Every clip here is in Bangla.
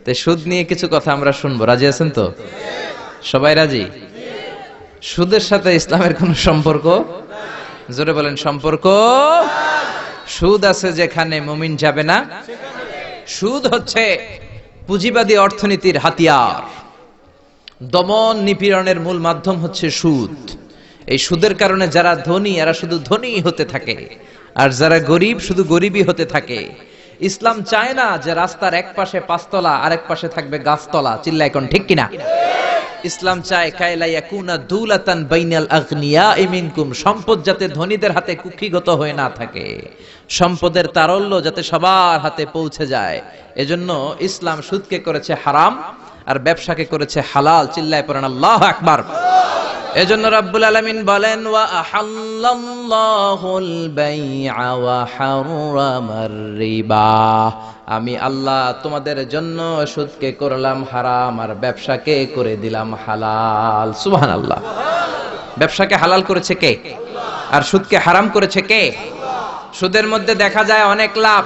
তো সুদ নিয়ে কিছু কথা আমরা শুনবো, রাজি আছেন তো? সবাই রাজি? সুদের সাথে ইসলামের কোন সম্পর্ক? জোরে বলেন সম্পর্ক। সুদ আছে যেখানে মুমিন যাবে না। সুদ হচ্ছে পুঁজিবাদী অর্থনীতির হাতিয়ার। দমন নিপীড়নের মূল মাধ্যম হচ্ছে সুদ। এই সুদের কারণে যারা ধনী এরা শুধু ধনী হতে থাকে, আর যারা গরিব শুধু গরিবই হতে থাকে। ইসলাম চায় না যে রাস্তার এক পাশে পাঁচতলা আর এক পাশে থাকবে গাছতলা। চিল্লায় কোন ঠিক কিনা? ইসলাম চায় কায়লা ইয়াকুনা দুলাতান বাইনাল আগনিয়াই মিনকুম, সম্পদ যাতে ধনীদের হাতে কুক্ষিগত হয়ে না থাকে, সম্পদের তারল্য যাতে সবার হাতে পৌঁছে যায়। এজন্য ইসলাম সুদকে করেছে হারাম আর ব্যবসাকে করেছে হালাল। চিল্লায় পড়েন আল্লাহু আকবার। এজন্য রব্বুল আলামিন বলেন ওয়া আহাল্লাল্লাহুল বাইআ ওয়া হারামার রিবা, আমি আল্লাহ তোমাদের জন্য সুদকে করলাম হারাম আর ব্যবসাকে করে দিলাম হালাল। সুবহানাল্লাহ। ব্যবসাকে হালাল করেছে কে? আর সুদকে হারাম করেছে কে? সুদের মধ্যে দেখা যায় অনেক লাভ,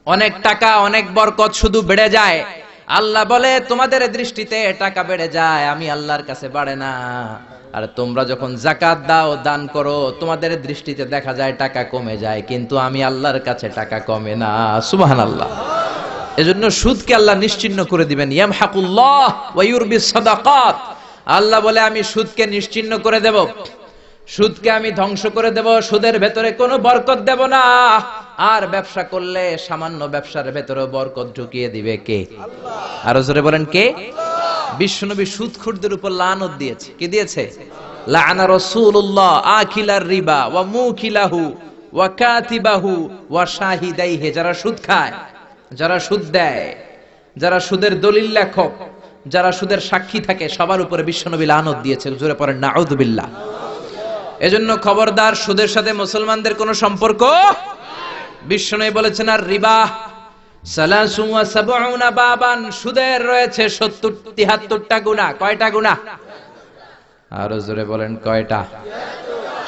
অনেক টাকা, অনেক বরকত, শুধু বেড়ে যায়। আল্লাহ বলে তোমাদের দৃষ্টিতে টাকা বেড়ে যায়, আমি আল্লাহর কাছে বাড়ে না। আর তোমরা যখন যাকাত দাও, দান করো, তোমাদের দৃষ্টিতে দেখা যায় টাকা কমে যায়, কিন্তু আমি আল্লাহর কাছে টাকা কমে না। সুবহানাল্লাহ। এজন্য সুদকে আল্লাহ নিশ্চিহ্ন করে দিবেন। ইয়ামহাকুল্লাহ ওয়া ইউরবিস সাদাকাত। আল্লাহ বলে আমি সুদকে নিশ্চিহ্ন করে দেব, সুদকে আমি ধ্বংস করে দেব, সুদের ভেতরে কোনো বরকত দেব না। আর ব্যবসা করলে সামান্য ব্যবসার ভেতরে বরকত ঢুকিয়ে দিবে কে? আল্লাহ। আরো জোরে বলেন কে? বিশ্বনবী সুদখোরদের উপর লানত দিয়েছে। কি দিয়েছে? লাআনা রাসূলুল্লাহ আকিলার রিবা ওয়া মুকিলাহু ওয়া কাতিবাহু ওয়া শাহিদাইহি। যারা সুদ খায়, যারা সুদ দেয়, যারা সুদের দলিল লেখক, যারা সুদের সাক্ষী থাকে, সবার উপরে বিশ্বনবী লানত দিয়েছে। জোরে পড়েন নাউযুবিল্লাহ। এজন্য খবরদার, সুদের সাথে মুসলমানদের কোনো সম্পর্ক। বিশ্বনবী বলেছেন আর রিবা সালাসু ওয়া সাবউনা বাবান, সুদের রয়েছে 73টা গুনাহ। কয়টা গুনাহ? আরো জোরে বলেন কয়টা?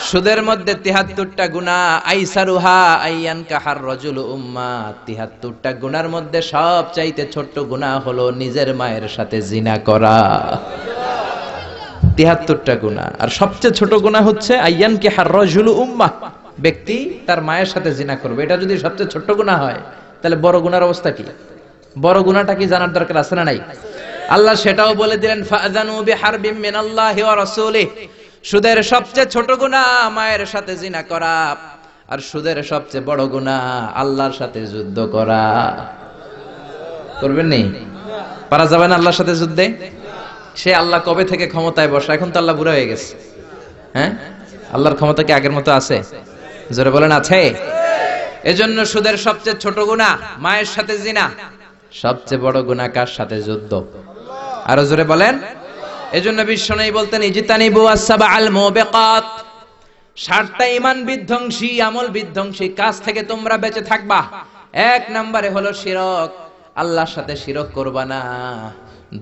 সুদের মধ্যে 73টা গুনাহ। আইসারুহা আইয়ান কাহার রাজুল উম্মা, 73টা গুনার মধ্যে সবচাইতে ছোট্ট গুনাহ হলো নিজের মায়ের সাথে জিনা করা। 73টা গুনাহ, আর সবচেয়ে ছোট গুনাহ হচ্ছে আইয়ান কাহার রাজুল উম্মা, ব্যক্তি তার মায়ের সাথে জিনা করবে। এটা যদি সবচেয়ে ছোট্ট গুনাহ হয়, তাহলে বড় গুনার অবস্থা কি? বড় গুনাহটা কি জানার দরকার আছে না নাই? আল্লাহ সেটাও বলে দিলেন ফাযানু বিহারবিম মিনাল্লাহি ওয়া রাসূলিহি। সুদের সবচেয়ে ছোট গুনাহ মায়ের সাথে জিনা করা, আর সুদের সবচেয়ে বড় গুনাহ আল্লাহর সাথে যুদ্ধ করা। করবেন নি? পারা যাবে না আল্লাহর সাথে যুদ্ধে? সে আল্লাহ কবে থেকে ক্ষমতায় বসা? এখন তো আল্লাহ বুড়া হয়ে গেছে। হ্যাঁ, আল্লাহর ক্ষমতা কি আগের মতো আছে? জোরে বলেন আছে। এজন্য সুদের সবচেয়ে ছোট গুনাহ মায়ের সাথে জিনা, সবচেয়ে বড় গুনাহ কার সাথে? যুদ্ধ। আরো জোরে বলেন। এজন্য বিশ্বনবী বলতেন ইজতানিবু আসসাবাল মুবিকাত, 7টা ঈমান বিধ্বংসী, আমল বিধ্বংসী কাজ থেকে তোমরা বেঁচে থাকবা। 1 নম্বরে হলো শিরক, আল্লাহর সাথে শিরক করবা না।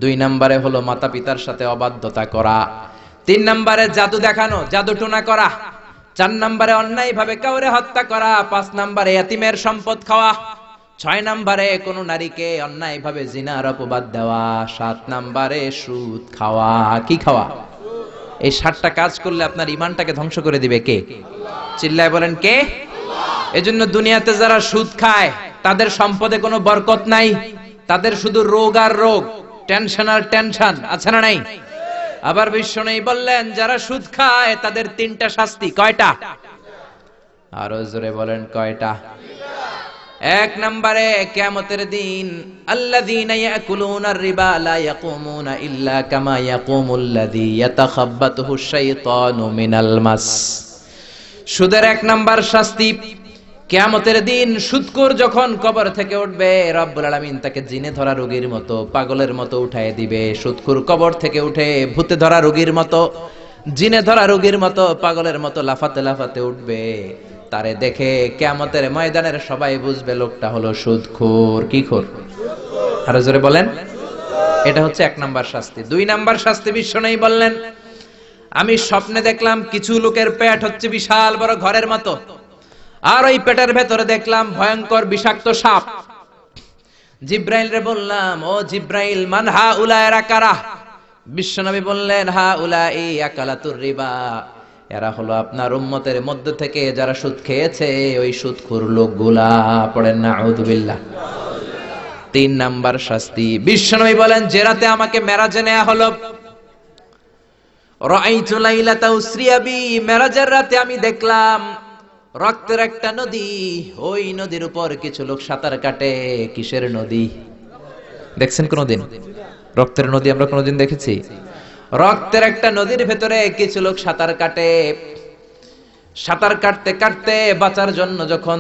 2 নম্বরে হলো মাতা পিতার সাথে অবাধ্যতা করা। 3 নম্বরে জাদু দেখানো, জাদু টোনা করা। 4 নম্বরে অন্যায় ভাবে কাউরে হত্যা করা। 5 নম্বরে এতিমের সম্পদ খাওয়া। 6 নম্বরে কোন নারীকে অন্যায় ভাবে জিনার অপবাদ দেওয়া। 7 নম্বরে সুদ খাওয়া। কি খাওয়া? এই 7টা কাজ করলে আপনার ঈমানটাকে ধ্বংস করে দিবে কে? চিল্লায় বলেন কে? এজন্য দুনিয়াতে যারা সুদ খায় তাদের সম্পদে কোনো বরকত নাই, তাদের শুধু রোগ আর রোগ, টেনশন আর টেনশন। আছে না নাই? আবার বিশ্বনবী বললেন যারা সুদ খায় তাদের 3টা শাস্তি। কয়টা? আরো জোরে বলেন কয়টা? 1 নম্বরে কিয়ামতের দিন আল্লাযীনা ইয়াকুলুনার রিবা লা ইয়াকুমুনা ইল্লা কামা ইয়াকুমুল্লাযী ইয়াতাখাব্বাতুহু শাইতানু মিনাল মাস। সুদের 1 নাম্বার শাস্তি, কিয়ামতের দিন সুদখোর যখন কবর থেকে উঠবে, রব্বুল আলামিন তাকে জিনে ধরা রোগীর মতো, পাগলের মতো উঠায় দিবে। সুদখোর কবর থেকে উঠে ভূতে ধরা রোগীর মতো, জিনে ধরা রোগীর মতো, পাগলের মতো লাফাতে লাফাতে উঠবে। তারে দেখে কিয়ামতের ময়দানের সবাই বুঝবে লোকটা হলো সুদখোর। কি খোর? আরো জোরে বলেন। এটা হচ্ছে 1 নাম্বার শাস্তি। 2 নাম্বার শাস্তি বিশ্বনবী বললেন আমি স্বপ্নে দেখলাম কিছু লোকের পেট হচ্ছে বিশাল বড় ঘরের মতো, আর ওই পেটের ভেতরে দেখলাম ভয়ঙ্কর বিষাক্ত সাপ। জিব্রাইল রে বললাম, ও জিব্রাইল, মান হাউলা, এরা কারা? বিশ্বনবী বললেন, হাউলাই আকালাতুর রিবা, এরা হলো আপনার উম্মতের মধ্য থেকে যারা সুদ খেয়েছে, ওই সুদখোর লোকগুলা। পড়েন নাউযুবিল্লাহ। 3 নাম্বার শাস্তি। বিশ্বনবী বলেন, যে রাতে আমাকে মেরাজে নেওয়া হলো, রাআইতু লাইলাতা উসরিয়া বি, মেরাজের রাতে আমি দেখলাম রক্তের একটা নদী, ওই নদীর উপর কিছু লোক সাঁতার কাটে। কিসের নদী? দেখছেন কোনদিন রক্তের নদী? আমরা কোনদিন দেখেছি? রক্তের একটা নদীর ভেতরে কিছু লোক সাঁতার কাটে। সাঁতার কাটতে কাটতে বাঁচার জন্য যখন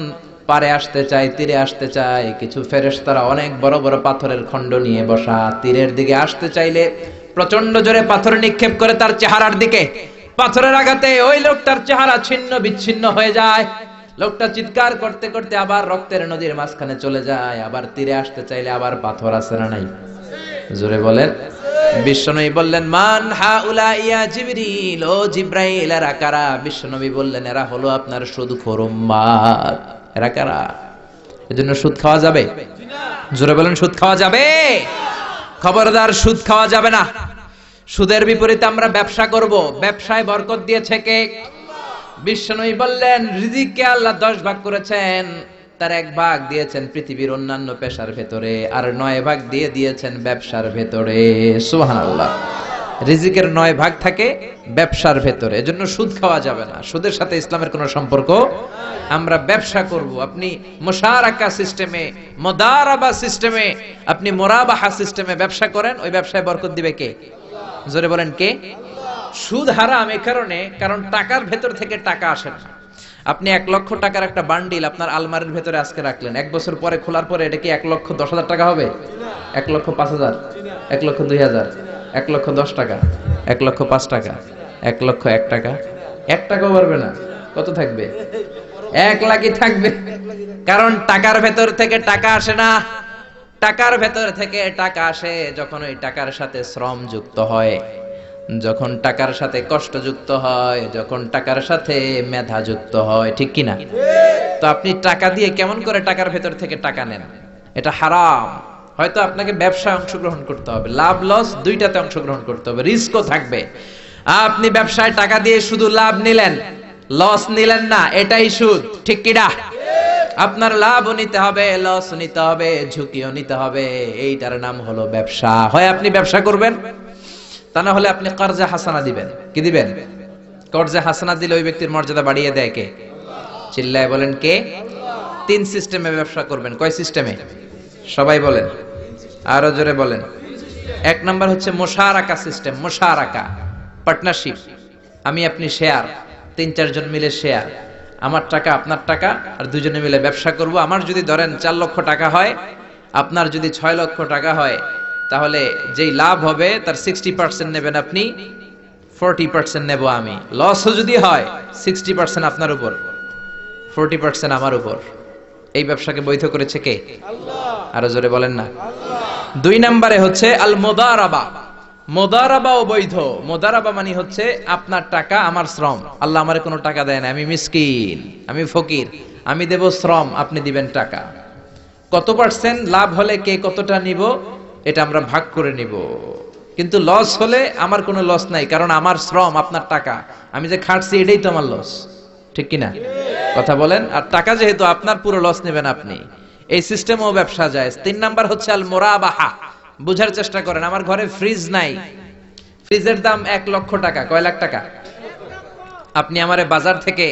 পারে আসতে চায়, তীরে আসতে চায়, কিছু ফেরেশতারা অনেক বড় বড় পাথরের খণ্ড নিয়ে বসা, তীরের দিকে আসতে চাইলে প্রচন্ড জোরে পাথর নিক্ষেপ করে তার চেহারার দিকে। পাথরের আঘাতে ওই লোকটার চেহারা ছিন্ন বিচ্ছিন্ন হয়ে যায়। লোকটা চিৎকার করতে করতে আবার রক্তের নদীর মাঝখানে চলে যায়। আবার তীরে আসতে চাইলে আবার পাথর আছে না নাই? জোরে বলেন। বিশ্বনবী বললেন, মান হাউলা ইয়া জিবরিল, ও জিব্রাইল, এরা কারা? বিশ্বনবী বললেন, এরা হলো আপনার সুদখোর উম্মত। এরা কারা? এজন্য সুদ খাওয়া যাবে? জোরে বলেন, সুদ খাওয়া যাবে? খবরদার, সুদ খাওয়া যাবে না। সুদের বিপরীতে আমরা ব্যবসা করব। ব্যবসায় বরকত দিয়েছে কে? বিশ্বনবী বললেন, রিজিককে আল্লাহ 10 ভাগ করেছেন, তার 1 ভাগ দিয়েছেন পৃথিবীর অন্যান্য পেশার ভেতরে, আর 9 ভাগ দিয়ে দিয়েছেন ব্যবসার ভেতরে। সুবহানাল্লাহ। রিজিকের 9 ভাগ থাকে ব্যবসার ভেতরে। এজন্য সুদ খাওয়া যাবে না। সুদের সাথে ইসলামের কোনো সম্পর্ক। আমরা ব্যবসা করব। আপনি মুশারাকা সিস্টেমে, মুদারাবা সিস্টেমে, আপনি মুরাবাহা সিস্টেমে ব্যবসা করেন, ওই ব্যবসায় বরকত দিবে কে? জোরে বলেন, কে? সুদ হারাম এই কারণে, কারণ টাকার ভেতর থেকে টাকা আসে না। আপনি 1 লক্ষ টাকার একটা বান্ডিল আপনার আলমারির ভেতরে আজকে রাখলেন, 1 বছর পরে খোলার পরে এটা কি 1,10,000 টাকা হবে? 1,05,000, 1,02,000, 1,10,000 টাকা, 1,05,000 টাকা, 1,01,000 টাকা? 1 টাকাও পারবে না। কত থাকবে? 1 লাখই থাকবে। কারণ টাকার ভেতর থেকে টাকা আসে না। টাকার ভেতর থেকে টাকা আসে যখন ওই টাকার সাথে শ্রম যুক্ত হয়, যখন টাকার সাথে কষ্ট যুক্ত হয়, যখন টাকার সাথে মেধা যুক্ত হয়। ঠিক কিনা? তো আপনি টাকা দিয়ে কেমন করে টাকার ভেতর থেকে টাকা নেন? এটা হারাম। হয়তো আপনাকে ব্যবসায় অংশগ্রহণ করতে হবে, লাভ লস দুইটাতে অংশগ্রহণ করতে হবে, রিস্কও থাকবে। আপনি ব্যবসায় টাকা দিয়ে শুধু লাভ নিলেন, লস নিলেন না, এটাই সুদ। ঠিক কিনা? আপনার লাভও নিতে হবে, লস নিতে হবে, ঝুঁকিও নিতে হবে। এইটার নাম হলো ব্যবসা। হয় আপনি ব্যবসা করবেন, তা না হলে আপনি কর্জে হাসানা দিবেন। কি দিবেন? কর্জে হাসানা দিলে ওই ব্যক্তির মর্যাদা বাড়িয়ে দেয় কে? চিল্লায় বলেন, কে? 3 সিস্টেমে ব্যবসা করবেন। কয় সিস্টেমে? সবাই বলেন, আরো জোরে বলেন। 1 নাম্বার হচ্ছে মুশারাকা সিস্টেম। মুশারাকা, পার্টনারশিপ। আমি আপনি শেয়ার, 3-4 জন মিলে শেয়ার, আমার টাকা আপনার টাকা, আর দুজনে মিলে ব্যবসা করব। আমার যদি ধরেন 4 লক্ষ টাকা হয়, আপনার যদি 6 লক্ষ টাকা হয়, তাহলে যেই লাভ হবে তার 60% নেবেন আপনি, 40% নেব আমি। লসও যদি হয় 60% আপনার উপর, 40% আমার উপর। এই ব্যবসাকে বৈধ করেছে কে? আল্লাহ। আরো জোরে বলেন না। 2 নম্বরে হচ্ছে আল মুদারাবা। মুদারাবাও বৈধ। মুদারাবা মানে হচ্ছে আপনার টাকা আমার শ্রম। আল্লাহ আমারে কোনো টাকা দেয় না, আমি মিসকিন, আমি ফকির, আমি দেব শ্রম, আপনি দিবেন টাকা। কত পার্সেন্ট লাভ হলে কে কতটা নিব এটা আমরা ভাগ করে নিব। কিন্তু লস হলে আমার কোনো লস নাই, কারণ আমার শ্রম আপনার টাকা, আমি যে খাটছি এটাই তো আমার লস। ঠিক কিনা? কথা বলেন। আর টাকা যেহেতু আপনার, পুরো লস নেবেন আপনি। এই সিস্টেমও ব্যবসা যায়। 3 নাম্বার হচ্ছে আল মুরাবাহা। বুঝার চেষ্টা করেন, আমার ঘরে ফ্রিজ নাই, ফ্রিজের দাম 1 লক্ষ টাকা। কয় লাখ টাকা? আপনি আমারে বাজার থেকে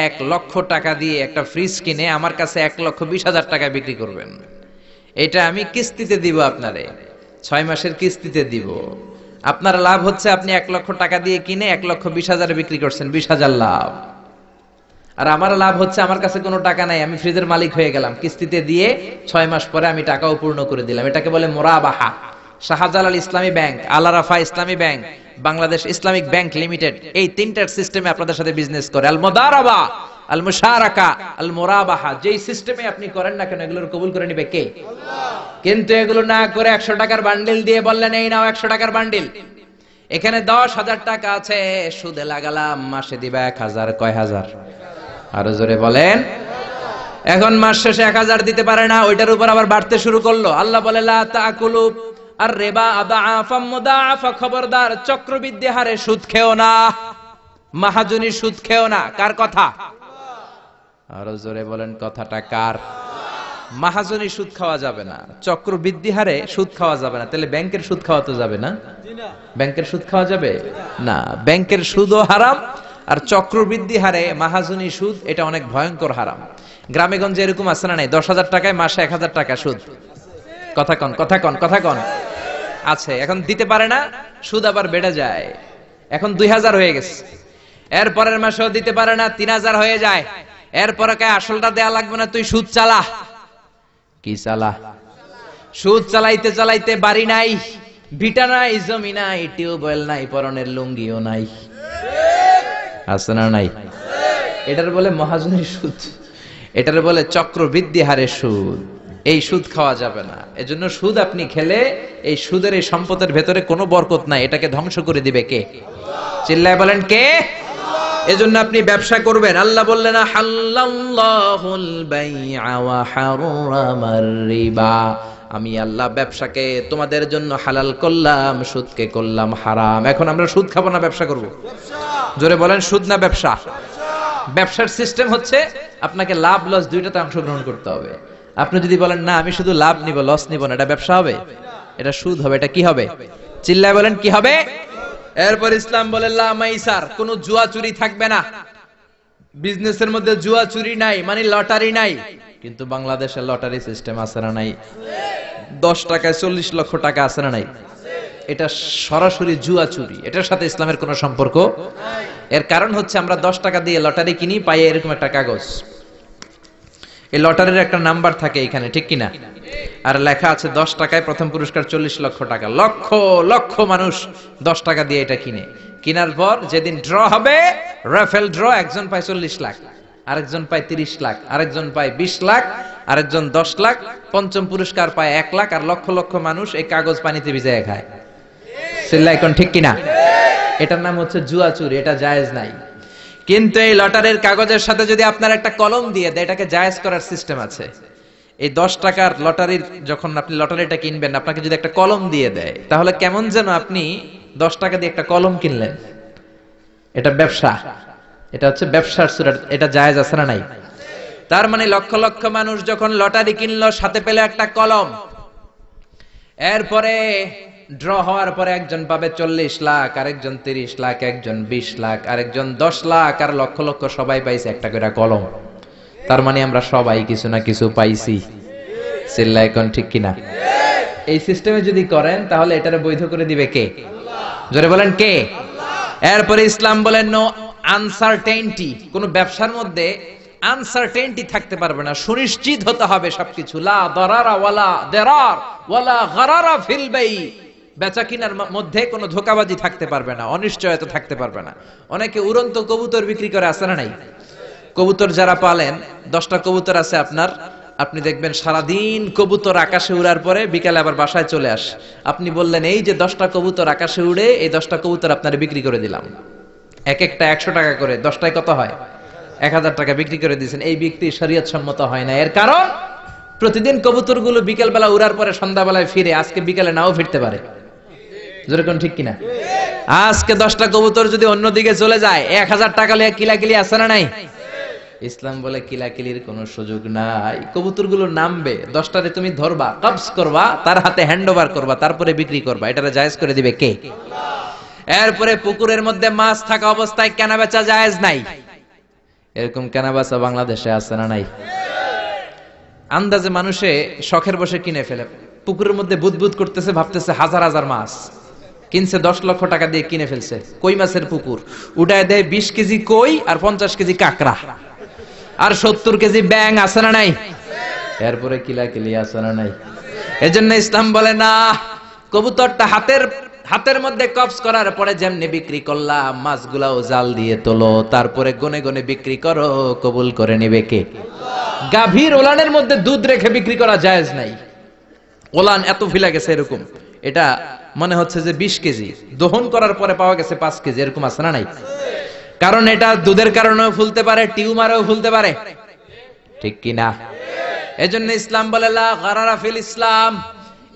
1 লক্ষ টাকা দিয়ে একটা ফ্রিজ কিনে আমার কাছে 1,20,000 টাকা বিক্রি করবেন। এটা আমি কিস্তিতে দিব আপনারে, 6 মাসের কিস্তিতে দিব। আপনার লাভ হচ্ছে আপনি 1 লক্ষ টাকা দিয়ে কিনে 1,20,000 বিক্রি করছেন, 20,000 লাভ। আর আমার লাভ হচ্ছে আমার কাছে কোনো টাকা নাই, আমি ফ্রিজের মালিক হয়ে গেলাম, কিস্তিতে দিয়ে 6 মাস পরে আমি টাকাও পূর্ণ করে দিলাম। এটাকে বলে মুরাবাহা। শাহজালাল ইসলামী ব্যাংক, আল আরাফা ইসলামী bank, Bangladesh Islamic bank limited, এই 3টার সিস্টেমে আপনাদের সাথে বিজনেস করে। আল মুদারাবা, আল মুশারাকা, আল মুরাবাহা। যেই সিস্টেমে আপনি করেন না কেন, এগুলোর কবুল করে নিবে কে? আল্লাহ। কিন্তু এগুলো না করে 100 টাকার বান্ডিল দিয়ে বললেন এই নাও 100 টাকার বান্ডিল, এখানে 10,000 টাকা আছে, সুদে লাগালাম, মাসে দিবা 1,000। কয় হাজার? আরো জোরে বলেন। এখন মাস শেষে 1000 দিতে পারে না, ওইটার উপর আবার বাড়তে শুরু করলো। আল্লাহ বলে লা তাকুলু আর রিবা আদাআফাম মুদাআফা, খবরদার চক্রবৃদ্ধি হারে সুদ খেও না, মাহাজনী সুদ খেও না। কার কথা? আরো জোরে বলেন, কথাটা কার? মাহাজনী সুদ খাওয়া যাবে না, চক্রবৃদ্ধি হারে সুদ খাওয়া যাবে না। তাহলে ব্যাংকের সুদ খাওয়া তো যাবে না? ব্যাংকের সুদ খাওয়া যাবে না। ব্যাংকের সুদও হারাম, আর চক্রবৃদ্ধি হারে মাহাজনী সুদ, এটা অনেক ভয়ঙ্কর হারাম। গ্রামে গঞ্জে এরকম আছে না নাই? 10,000 টাকায় মাসে 1000 টাকা সুদ। কথা কন, কথা কন, কথা কন। আছে। এখন দিতে পারে না, সুদ আবার বেড়ে যায়। এখন 2000 হয়ে গেছে, এর পরের মাসেও দিতে পারে না, 3000 হয়ে যায়। এরপরে কে আসলটা দেয়া লাগবে না, তুই সুদ চালা। কি চালা? সুদ চালাইতে চালাইতে বাড়ি নাই, ভিটা নাই, জমি নাই, টিউবওয়েল নাই, পরনের লুঙ্গিও নাই। আছে না নাই? এটার বলে মহাজনী সুদ, এটার বলে চক্রবৃদ্ধি হারে সুদ। এই সুদ খাওয়া যাবে না। এজন্য সুদ আপনি খেলে এই সুদের এই সম্পদের ভেতরে কোনো বরকত নাই, এটাকে ধ্বংস করে দিবে কে? চিল্লায় বলেন কে? এজন্য আপনি ব্যবসা করবেন। আল্লাহ বললেন হাল্লাল্লাহুল বাইআ ওয়া হারামার রিবা, আমি আল্লাহ ব্যবসাকে তোমাদের জন্য হালাল করলাম, সুদকে করলাম হারাম। এখন আমরা সুদ খাবো না ব্যবসা করব? জোরে বলেন, সুদ না ব্যবসা? ব্যবসার সিস্টেম হচ্ছে আপনাকে লাভ লস দুইটাতে অংশগ্রহণ করতে হবে। আপনি যদি বলেন না আমি শুধু লাভ নিব লস নিব না, এটা ব্যবসা হবে? এটা সুদ হবে। এটা কি হবে? চিল্লায় বলেন, কি হবে? এরপর ইসলাম বলে লা মাইসার, কোন জুয়া চুরি থাকবে না। বিজনেসের মধ্যে জুয়া চুরি নাই, মানে লটারি নাই। কিন্তু বাংলাদেশে লটারি সিস্টেম আছে না নাই? 10 টাকায় 40 লক্ষ টাকা আছে না নাই? এটা সরাসরি জুয়া চুরি, এটার সাথে ইসলামের কোনো সম্পর্ক নাই। এর কারণ হচ্ছে আমরা 10 টাকা দিয়ে লটারি কিনি, পাই এরকম একটা কাগজ, এই লটারির একটা নাম্বার থাকে এখানে, ঠিক কিনা? আর লেখা আছে 10 টাকায় প্রথম পুরস্কার 40 লক্ষ টাকা। লক্ষ লক্ষ মানুষ 10 টাকা দিয়ে এটা কিনে। কেনার পর যেদিন ড্র হবে, রাফেল ড্র, একজন পায় 40 লাখ, আরেকজন পায় 30 লাখ, আরেকজন পায় 20 লাখ, আরেকজন 10 লাখ, পঞ্চম পুরস্কার পায় 1 লাখ, আর লক্ষ লক্ষ মানুষ এই কাগজ পানিতে ভিজায় খায়। চিল্লায় কোন ঠিক কিনা? এটার নাম হচ্ছে জুয়া চুরি, এটা জায়েজ নাই। কিন্তু এই লটারির কাগজের সাথে যদি আপনার একটা কলম দিয়ে দেয়, এটাকে জায়েজ করার সিস্টেম আছে। এই 10 টাকার লটারির, যখন আপনি লটারিটা কিনবেন, আপনাকে যদি একটা কলম দিয়ে দেয়, তাহলে কেমন যেন আপনি 10 টাকা দিয়ে একটা কলম কিনলেন। এটা ব্যবসা, এটা হচ্ছে ব্যবসার সুরাত, এটা জায়েজ আছে না নাই? তার মানে লক্ষ লক্ষ মানুষ যখন লটারি কিনলো, সাথে পেল একটা কলম। এরপরে ড্র হওয়ার পরে একজন পাবে 40 লাখ, আরেকজন 30 লাখ, একজন 20 লাখ, আরেকজন 10 লাখ, আর লক্ষ লক্ষ সবাই পাইছে একটা করে কলম। তার মানে আমরা সবাই কিছু না কিছু পাইছি। চিল্লায় কোন ঠিক কিনা? এই সিস্টেমে যদি করেন, তাহলে এটারে বৈধ করে দিবে কে? জোরে বলেন, কে? এরপরে ইসলাম বলেন নো আনসার্টেইনটি, কোন ব্যবসার মধ্যে আনসার্টেইনটি থাকতে পারবে না, সুনিশ্চিত হতে হবে সবকিছু। লা দারারা ওয়ালা দারার ওয়ালা গারারা ফিল বাই, বেচা কিনার মধ্যে কোনো ধোঁকাবাজি থাকতে পারবে না, অনিশ্চয়তা থাকতে পারবে না। অনেকে উড়ন্ত কবুতর বিক্রি করে, আছে না নাই? কবুতর যারা পালেন, 10টা কবুতর আছে আপনার, আপনি দেখবেন সারাদিন কবুতর আকাশে উড়ার পরে বিকালে আবার বাসায় চলে আসে। আপনি বললেন এই যে 10টা কবুতর আকাশে উড়ে, এই 10টা কবুতর আপনার বিক্রি করে দিলাম, এক একটা 100 টাকা করে, 10টায় কত হয়? 1000 টাকা বিক্রি করে দিয়েছেন। এই বিক্রি শরীয়ত সম্মত হয় না। এর কারণ প্রতিদিন কবুতরগুলো বিকেল বেলা উড়ার পরে সন্ধ্যাবেলায় ফিরে, আজকে বিকেলে নাও ফিরতে পারে। যেরকম ঠিক কিনা? আজকে 10টা কবুতর যদি অন্যদিকে চলে যায়, 1000 টাকা লিয়ে কিলাকিলি আছে না নাই? ইসলাম বলে কিলাকিলির কোনো সুযোগ নাই। কবুতরগুলো নামবে, 10টারে তুমি ধরবা, কবজ করবা, তার হাতে হ্যান্ড ওভার করবা, তারপরে বিক্রি করবা। এটারে জায়েজ করে দিবে কে? এরপরে পুকুরের মধ্যে মাছ থাকা অবস্থায় কেনা বেচা জায়েজ নাই। এরকম কেনা বেচা বাংলাদেশে আছে না নাই? আন্দাজে মানুষে শখের বসে কিনে ফেলে, পুকুরের মধ্যে বুদবুদ করতেছে, ভাবতেছে হাজার হাজার মাছ কিনছে, 10 লক্ষ টাকা দিয়ে কিনে ফেলছে। কই মাছের পুকুর, উঠায় দেয় 20 কেজি কই আর 50 কেজি কাঁকড়া আর 70 কেজি ব্যাং, আছে না নাই? এরপরে কিলাকিলি আছে না নাই? এজন্য ইসলাম বলে না, কবুতরটা হাতের মধ্যে কবজ করার পরে যেমনি বিক্রি করলাম, মাছগুলাও জাল দিয়ে তোলো, তারপরে গনে গনে বিক্রি করো, কবুল করে নিবে কে? গাভীর ওলানের মধ্যে দুধ রেখে বিক্রি করা জায়েজ নাই। ওলান এত ফিলা গেছে এরকম, এটা মনে হচ্ছে যে 20 কেজি, দহন করার পরে পাওয়া গেছে 5 কেজি, এরকম আছে না নাই? কারণ এটা দুধের কারণেও ফুলতে পারে, টিউমারেও ফুলতে পারে। ঠিক কি না? এজন্য ইসলাম বলে লা গারারা ফিল ইসলাম,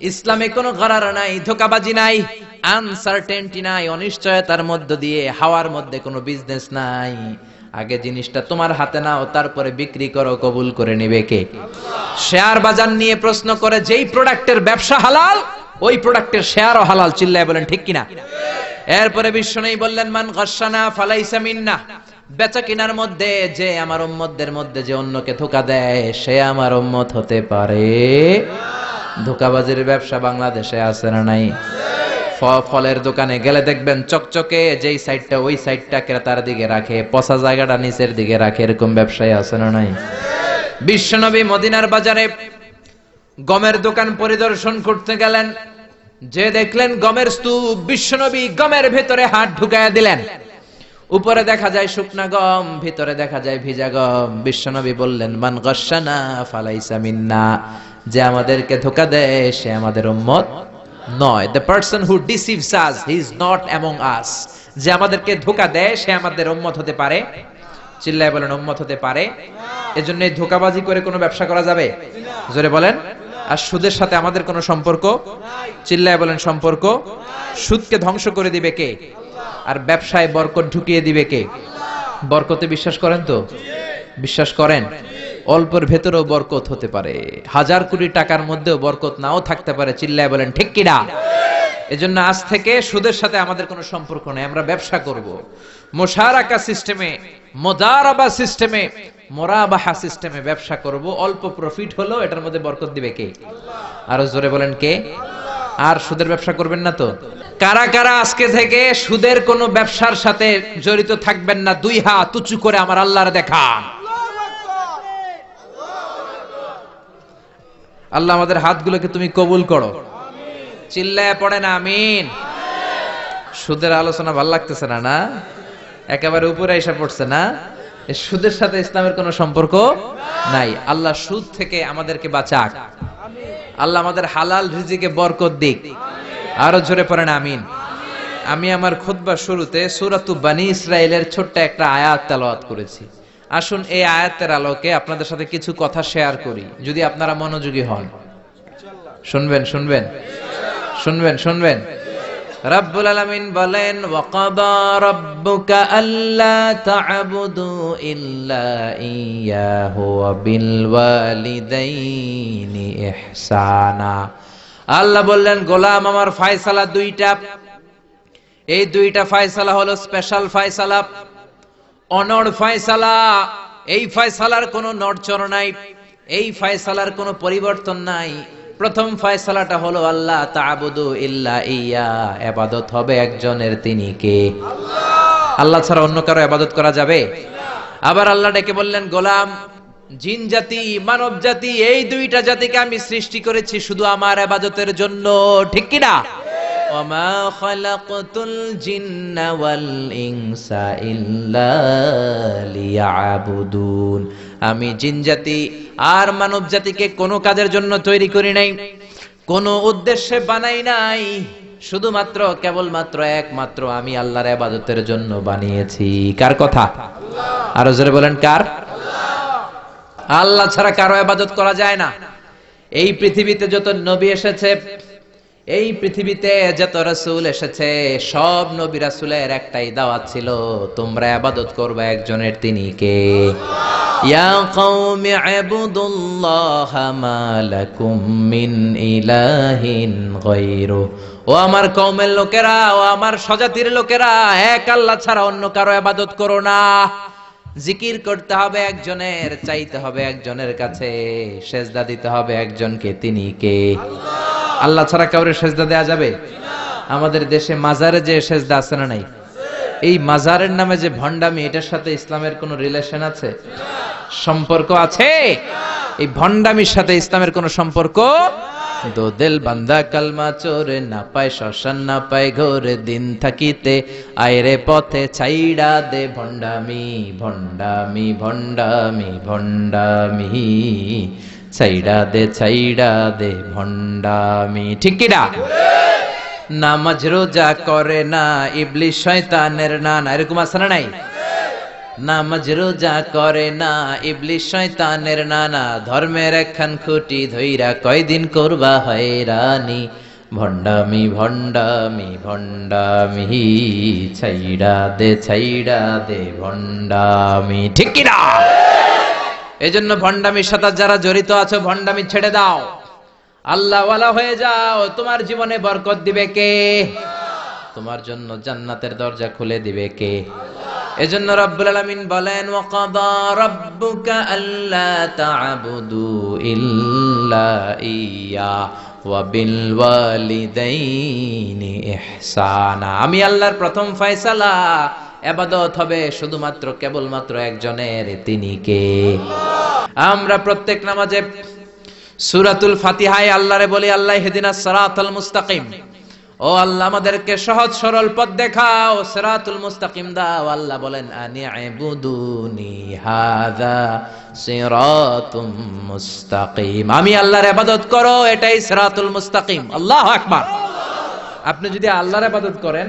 ইসলামে কোনো গারার নাই, ধোঁকাবাজি নাই, আনসার্টেনটি নাই, অনিশ্চয়তার মধ্য দিয়ে হাওয়ার মধ্যে কোনো বিজনেস নাই। আগে জিনিসটা তোমার হাতে নাও, তারপরে বিক্রি করো, কবুল করে নেবে কে? শেয়ার বাজার নিয়ে প্রশ্ন করে যেই প্রোডাক্টের ব্যবসা হালাল, ওই প্রোডাক্টের শেয়ারও হালাল। চিল্লায় বলেন ঠিক কিনা? এরপরে বিশ্বনবী বললেন মান গাশশানা ফালাইসা মিন্না, বেচা কিনার মধ্যে যে আমার উম্মতদের মধ্যে যে অন্যকে ধোঁকা দেয় সে আমার উম্মত হতে পারে। ধোঁকাবাজির ব্যবসা বাংলাদেশে আছে না নাই? ফলের দোকানে গেলে দেখবেন চকচকে যেই সাইডটা ওই সাইডটা ক্রেতার দিকে রাখে, পচা জায়গাটা নিচের দিকে রাখে, এরকম ব্যবসায়ী আছে না নাই? বিশ্বনবী মদিনার বাজারে গমের দোকান পরিদর্শন করতে গেলেন, যে দেখলেন গমের স্তূপ, বিশ্বনবী গমের ভেতরে হাত ঢুকায়া দিলেন। উপরে দেখা যায় শুকনা গম, ভিতরে দেখা যায় ভিজা গম। বিশ্বনবী বললেন মান গাশশানা ফালাইসা মিন্না, যে আমাদেরকে ধোঁকা দেয় সে আমাদের উম্মত নয়। The person who deceives us, he is not among us. যে আমাদেরকে ধোঁকা দেয় সে আমাদের উম্মত হতে পারে। চিল্লায় বলেন উম্মত হতে পারে। এজন্য এই ধোঁকাবাজি করে কোনো ব্যবসা করা যাবে? জোরে বলেন। আর সুদের সাথে আমাদের কোনো সম্পর্ক? চিল্লায় বলেন সম্পর্ক। সুদকে ধ্বংস করে দিবে কে? আর ব্যবসায় বরকত ঢুকিয়ে দিবে কে? বরকতে বিশ্বাস করেন তো? বিশ্বাস করেন? অল্পের ভেতরেও বরকত হতে পারে, হাজার কোটি টাকার মধ্যেও বরকত নাও থাকতে পারে। চিল্লায় বলেন ঠিক কিনা? এজন্য আজ থেকে সুদের সাথে আমাদের কোনো সম্পর্ক নেই, আমরা ব্যবসা করব মুশারাকা সিস্টেমে, মুদারাবা সিস্টেমে, মুরাবাহা সিস্টেমে ব্যবসা করব। অল্প প্রফিট হলো এটার মধ্যে বরকত দিবে কে? আরো জোরে বলেন কে? আর সুদের ব্যবসা করবেন না তো? কারা কারা আজকে থেকে সুদের কোনো ব্যবসার সাথে জড়িত থাকবেন না? দুই হাত উঁচু করে আমার আল্লাহর দেখা। আল্লাহ আমাদের হাতগুলোকে তুমি কবুল করো। চিল্লায় পড়েন আমিন। সুদের আলোচনা ভালো লাগতেছে না? না একেবারে উপরে এসে পড়ছে না? সুদের সাথে ইসলামের কোনো সম্পর্ক নাই। আল্লাহ সুদ থেকে আমাদেরকে বাঁচাক। আল্লাহ আমাদের হালাল রিজিকে বরকত দিক। আরো জোরে পড়েন আমিন। আমি আমার খুতবা শুরুতে সূরাতু বনী ইসরাইলের ছোট্ট একটা আয়াত তেলাওয়াত করেছি। আসুন এই আয়াতের আলোকে আপনাদের সাথে কিছু কথা শেয়ার করি, যদি আপনারা মনোযোগী হন। শুনবেন শুনবেন শুনবেন শুনবেন। রব্বুল আলামিন বলেন ওয়াকাদা রাব্বুকা আল্লা তা'বুদু ইল্লা ইয়াহু ওয়া বিল ওয়ালিদাইনি ইহসানা। আল্লাহ বললেন গোলাম আমার ফয়সালা দুইটা, এই দুইটা ফয়সালা হলো স্পেশাল ফয়সালা, অনড় ফয়সালা। এই ফয়সালার কোনো নড়চড় নাই, এই ফয়সালার কোনো পরিবর্তন নাই। প্রথম ফয়সালাটা হলো আল্লাহ তা'বুদু ইল্লা ইয়া, ইবাদত হবে একজনের, তিনি কে? আল্লাহ। আল্লাহ ছাড়া অন্য কারো ইবাদত করা যাবে? আবার আল্লাহ ডেকে বললেন গোলাম জিন জাতি মানব জাতি এই দুইটা জাতিকে আমি সৃষ্টি করেছি শুধু আমার ইবাদতের জন্য, ঠিক কি না? ওয়ামা খালাকতুল জিন্না ওয়াল ইনসা ইল্লা লিয়াবুদুন। আমি জিন জাতি আর মানব জাতিকে কোনো কাজের জন্য তৈরি করি নাই, কোনো উদ্দেশ্যে বানাই নাই, শুধুমাত্র কেবলমাত্র একমাত্র আমি আল্লাহর ইবাদতের জন্য বানিয়েছি। কার কথা? আল্লাহ। আরো জোরে বলেন কার? আল্লাহ। আল্লাহ ছাড়া কারো ইবাদত করা যায় না। এই পৃথিবীতে যত নবী এসেছে, এই পৃথিবীতে যত রাসূল এসেছে, সব নবী রাসূলের একটাই দাওয়াত ছিল, তোমরা ইবাদত করবে একজনের, তিনি কে? ইয়া কওমি ইবুদুল্লাহা মা লাকুম মিন ইলাহিন গায়রু। ও আমার কওমের লোকেরা, ও আমার স্বজাতির লোকেরা, এক আল্লাহ ছাড়া অন্য কারো ইবাদত করো না। জিকির করতে হবে একজনের, চাইতে হবে একজনের কাছে, সেজদা দিতে হবে একজনকে, তিনি কে? আল্লাহ। আল্লাহ ছাড়া কাউরে সেজদা দেয়া যাবে? আমাদের দেশে মাজারে যে সেজদা আছে না নাই, এই মাজারের নামে যে ভণ্ডামি, এটার সাথে ইসলামের কোনো রিলেশন আছে? সম্পর্ক আছে? এই ভণ্ডামির সাথে ইসলামের কোনো সম্পর্ক? দো দিল বান্দা কালমা চোরে, না পায় শ্মশান না পায় ঘরে, দিন থাকিতে আয়রে পথে ছাইড়া দে ভণ্ডামি ভণ্ডামি ভণ্ডামি ভণ্ডামি, ছাইড়া দে ভণ্ডামি, ঠিক কি না? নামাজ রোজা করে না, ইবলিস শয়তানের নানা, এরকম আছে না নাই? নামাজ রোজা করে না, ইবলিস শয়তানের নানা, ধর্মের একখান খুঁটি ধইরা কয়দিন করবা হয়রানি। ভণ্ডামি ভণ্ডামি ভণ্ডামি, ছাইড়া দে ভণ্ডামি। ঠিক কি না? এজন্য ভণ্ডামির সাথে যারা জড়িত আছো, ভণ্ডামি ছেড়ে দাও, আল্লাহওয়ালা হয়ে যাও। তোমার জীবনে বরকত দিবে কে? তোমার জন্য জান্নাতের দরজা খুলে দিবে কে? এজন্য রব্বুল আলামিন বলেন, ওয়াকাদা রাব্বুকা আল্লা তা'বুদু ইল্লা ইয়্যা ওয়া বিল ওয়ালিদাইনি ইহসানা। আমি আল্লাহর প্রথম ফয়সালা, ইবাদত হবে শুধুমাত্র কেবলমাত্র একজনের, তিনি কে? আমরা প্রত্যেক নামাজে সূরাতুল ফাতিহায় আল্লাহরে বলি, আল্লাহ ইহদিনাস সিরাতাল মুস্তাকিম, ও আল্লাহ আমাদেরকে সহজ সরল পথ দেখাও, সিরাতুল মুস্তাকিম দাও। আল্লাহ বলেন, আনি'বুদুনি হাযা সিরাতুম মুস্তাকিম, আমি আল্লাহর ইবাদত করো, এটাই সিরাতুল মুস্তাকিম। আল্লাহু আকবার। আপনি যদি আল্লাহর ইবাদত করেন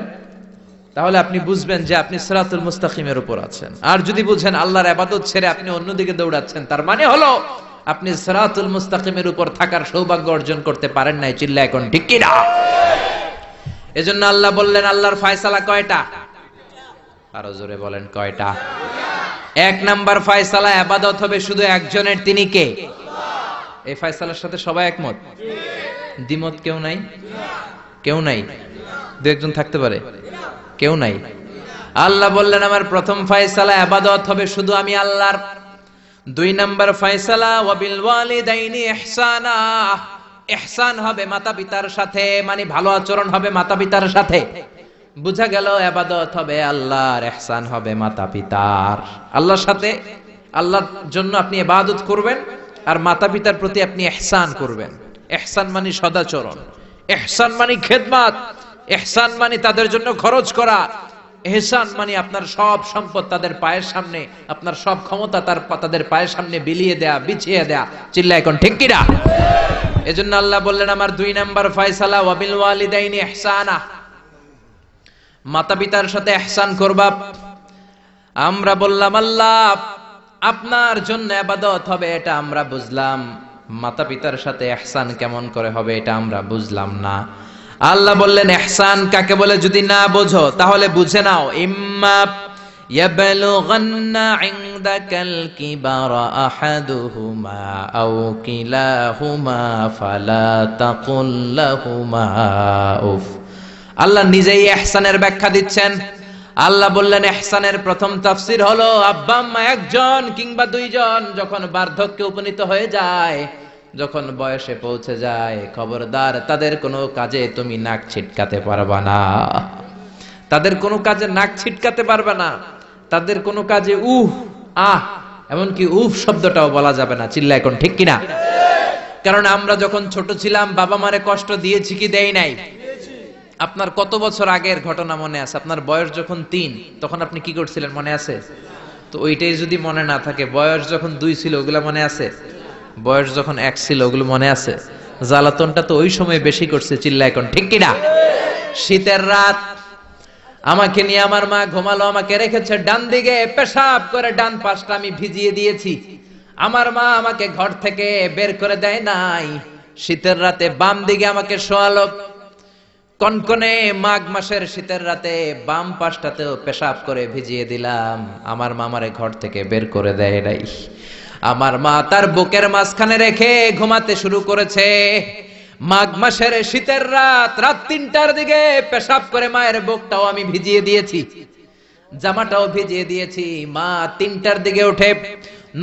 তাহলে আপনি বুঝবেন যে আপনি সিরাতুল মুস্তাকিমের উপর আছেন। আর যদি বুঝেন আল্লাহর ইবাদত ছেড়ে আপনি অন্যদিকে দৌড়াচ্ছেন, তার মানে হলো আপনি সিরাতুল মুস্তাকিমের উপর থাকার সৌভাগ্য অর্জন করতে পারেন নাই। চিল্লা এখন ঠিক কি না? এজন্য আল্লাহ বললেন, আল্লাহর ফয়সালা কয়টা? আরো জোরে বলেন, কয়টা? এক নাম্বার ফয়সালা, ইবাদত হবে শুধু একজনের, তিনি কে? এই ফয়সালার সাথে সবাই একমত? দ্বিমত কেউ নাই? কেউ নাই? দু একজন থাকতে পারে, কেউ নাই। আল্লাহ বললেন, আমার প্রথম ফয়সালা, ইবাদত হবে শুধু আমি আল্লাহর। দুই নাম্বার ফয়সালা, ওয়া বিল ওয়ালিদাইনি ইহসানা, ইহসান হবে মাতা পিতার সাথে, মানে ভালো আচরণ হবে মাতা পিতার সাথে। বুঝা গেল ইবাদত হবে আল্লাহর, ইহসান হবে মাতা পিতার। আল্লাহর সাথে, আল্লাহর জন্য আপনি ইবাদত করবেন, আর মাতা পিতার প্রতি আপনি ইহসান করবেন। ইহসান মানে সদাচরণ, ইহসান মানে খেদমত, ইহসান মানে তাদের জন্য খরচ করা, ইহসান মানে আপনার সব সম্পদ তাদের পায়ের সামনে, আপনার সব ক্ষমতা তাদের পায়ের সামনে বিলিয়ে দেয়া, বিছিয়ে দেয়া। চিল্লা এখন ঠিক কি না? এজন্য আল্লাহ বললেন, আমার দুই নাম্বার ফয়সালা, ওয়া বিল ওয়ালিদাইনি ইহসানা, মাতা পিতার সাথে ইহসান করবা। আমরা বললাম, আল্লাহ আপনার জন্য ইবাদত হবে, এটা আমরা বুঝলাম, মাতা পিতার সাথে ইহসান কেমন করে হবে এটা আমরা বুঝলাম না। আল্লাহ বললেন, ইহসান কাকে বলে যদি না বোঝো তাহলে বুঝে নাও, ইম্মা ইয়াবলুগান্না ইনদাকাল কিবারা আহাদুহুমা আও কিলাহুমা ফালা তাকুল লাহুমা উফ। আল্লাহ নিজেই ইহসানের ব্যাখ্যা দিচ্ছেন। আল্লাহ বললেন, ইহসানের প্রথম তাফসীর হলো, আব্বা আম্মা একজন কিংবা দুইজন যখন বার্ধক্যে উপনীত হয়ে যায়, যখন বয়সে পৌঁছে যায়, খবরদার তাদের কোনো কাজে তুমি নাক ছিটকাতে পারবা না। তাদের কোনো কাজে নাক ছিটকাতে পারবে না, তাদের কোনো কাজে আহ এমনকি উফ শব্দটাও বলা যাবে না। চিল্লা এখন ঠিক কিনা? কারণ আমরা যখন ছোট ছিলাম বাবা মারে কষ্ট দিয়েছি কি দেই নাই? আপনার কত বছর আগের ঘটনা মনে আছে? আপনার বয়স যখন 3 তখন আপনি কি করছিলেন মনে আছে? তো ওইটাই যদি মনে না থাকে, বয়স যখন 2 ছিল ওগুলা মনে আছে? বয়স যখন 1 ছিল ওগুলো মনে আছে? জ্বালাতনটা তো ওই সময় বেশি করছে। চিল্লা এখন ঠিক কিনা? শীতের রাত, আমাকে নিয়ে আমার মা ঘুমালো, আমাকে রেখেছে ডান দিকে, পেশাব করে ডান পাশটা আমি ভিজিয়ে দিয়েছি। আমার মা আমাকে ঘর থেকে বের করে দেয় নাই, শীতের রাতে বাম দিকে আমাকে শোয়ালো। কনকনে মাঘ মাসের শীতের রাতে বাম পাশটাতেও পেশাব করে ভিজিয়ে দিলাম। আমার মা আমারে ঘর থেকে বের করে দেয় নাই। আমার মা তার বুকের মাঝখানে রেখে ঘুমাতে শুরু করেছে। মাঘ মাসের শীতের রাত 3টার দিকে পেশাব করে মায়ের বুকটাও আমি ভিজিয়ে দিয়েছি, জামাটাও ভিজিয়ে দিয়েছি। মা 3টার দিকে উঠে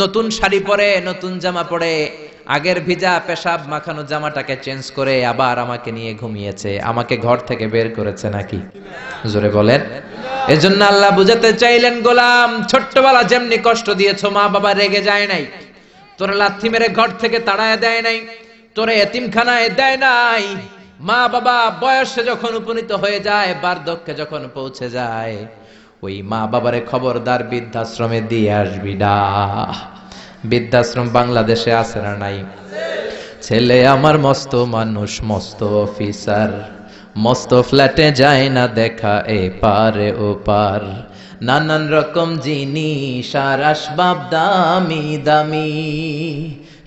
নতুন শাড়ি পরে, নতুন জামা পরে, আগের ভিজা পেশাব মাখানো জামাটাকে চেঞ্জ করে আবার আমাকে নিয়ে ঘুমিয়েছে। আমাকে ঘর থেকে বের করেছে নাকি? জোরে বলেন। এজন্য আল্লাহ বুঝাতে চাইলেন, গোলাম ছোট্টবেলা যেমনি কষ্ট দিয়েছো, মা বাবা রেগে যায় নাই, তোরে লাথি মেরে ঘর থেকে তাড়ায় দেয় নাই, তোরে এতিমখানায় দেয় নাই। মা বাবা বয়সে যখন উপনীত হয়ে যায়, বার্ধক্যে যখন পৌঁছে যায়, ওই মা বাবারে খবরদার বৃদ্ধাশ্রমে দিয়ে আসবি না। বৃদ্ধাশ্রম বাংলাদেশে আছে না নাই? ছেলে আমার মস্ত মানুষ, মস্ত অফিসার, মস্ত ফ্ল্যাটে যায় না দেখা এ পারে ও পার, নানান রকম জিনিস আর আসবাব দামি দামি,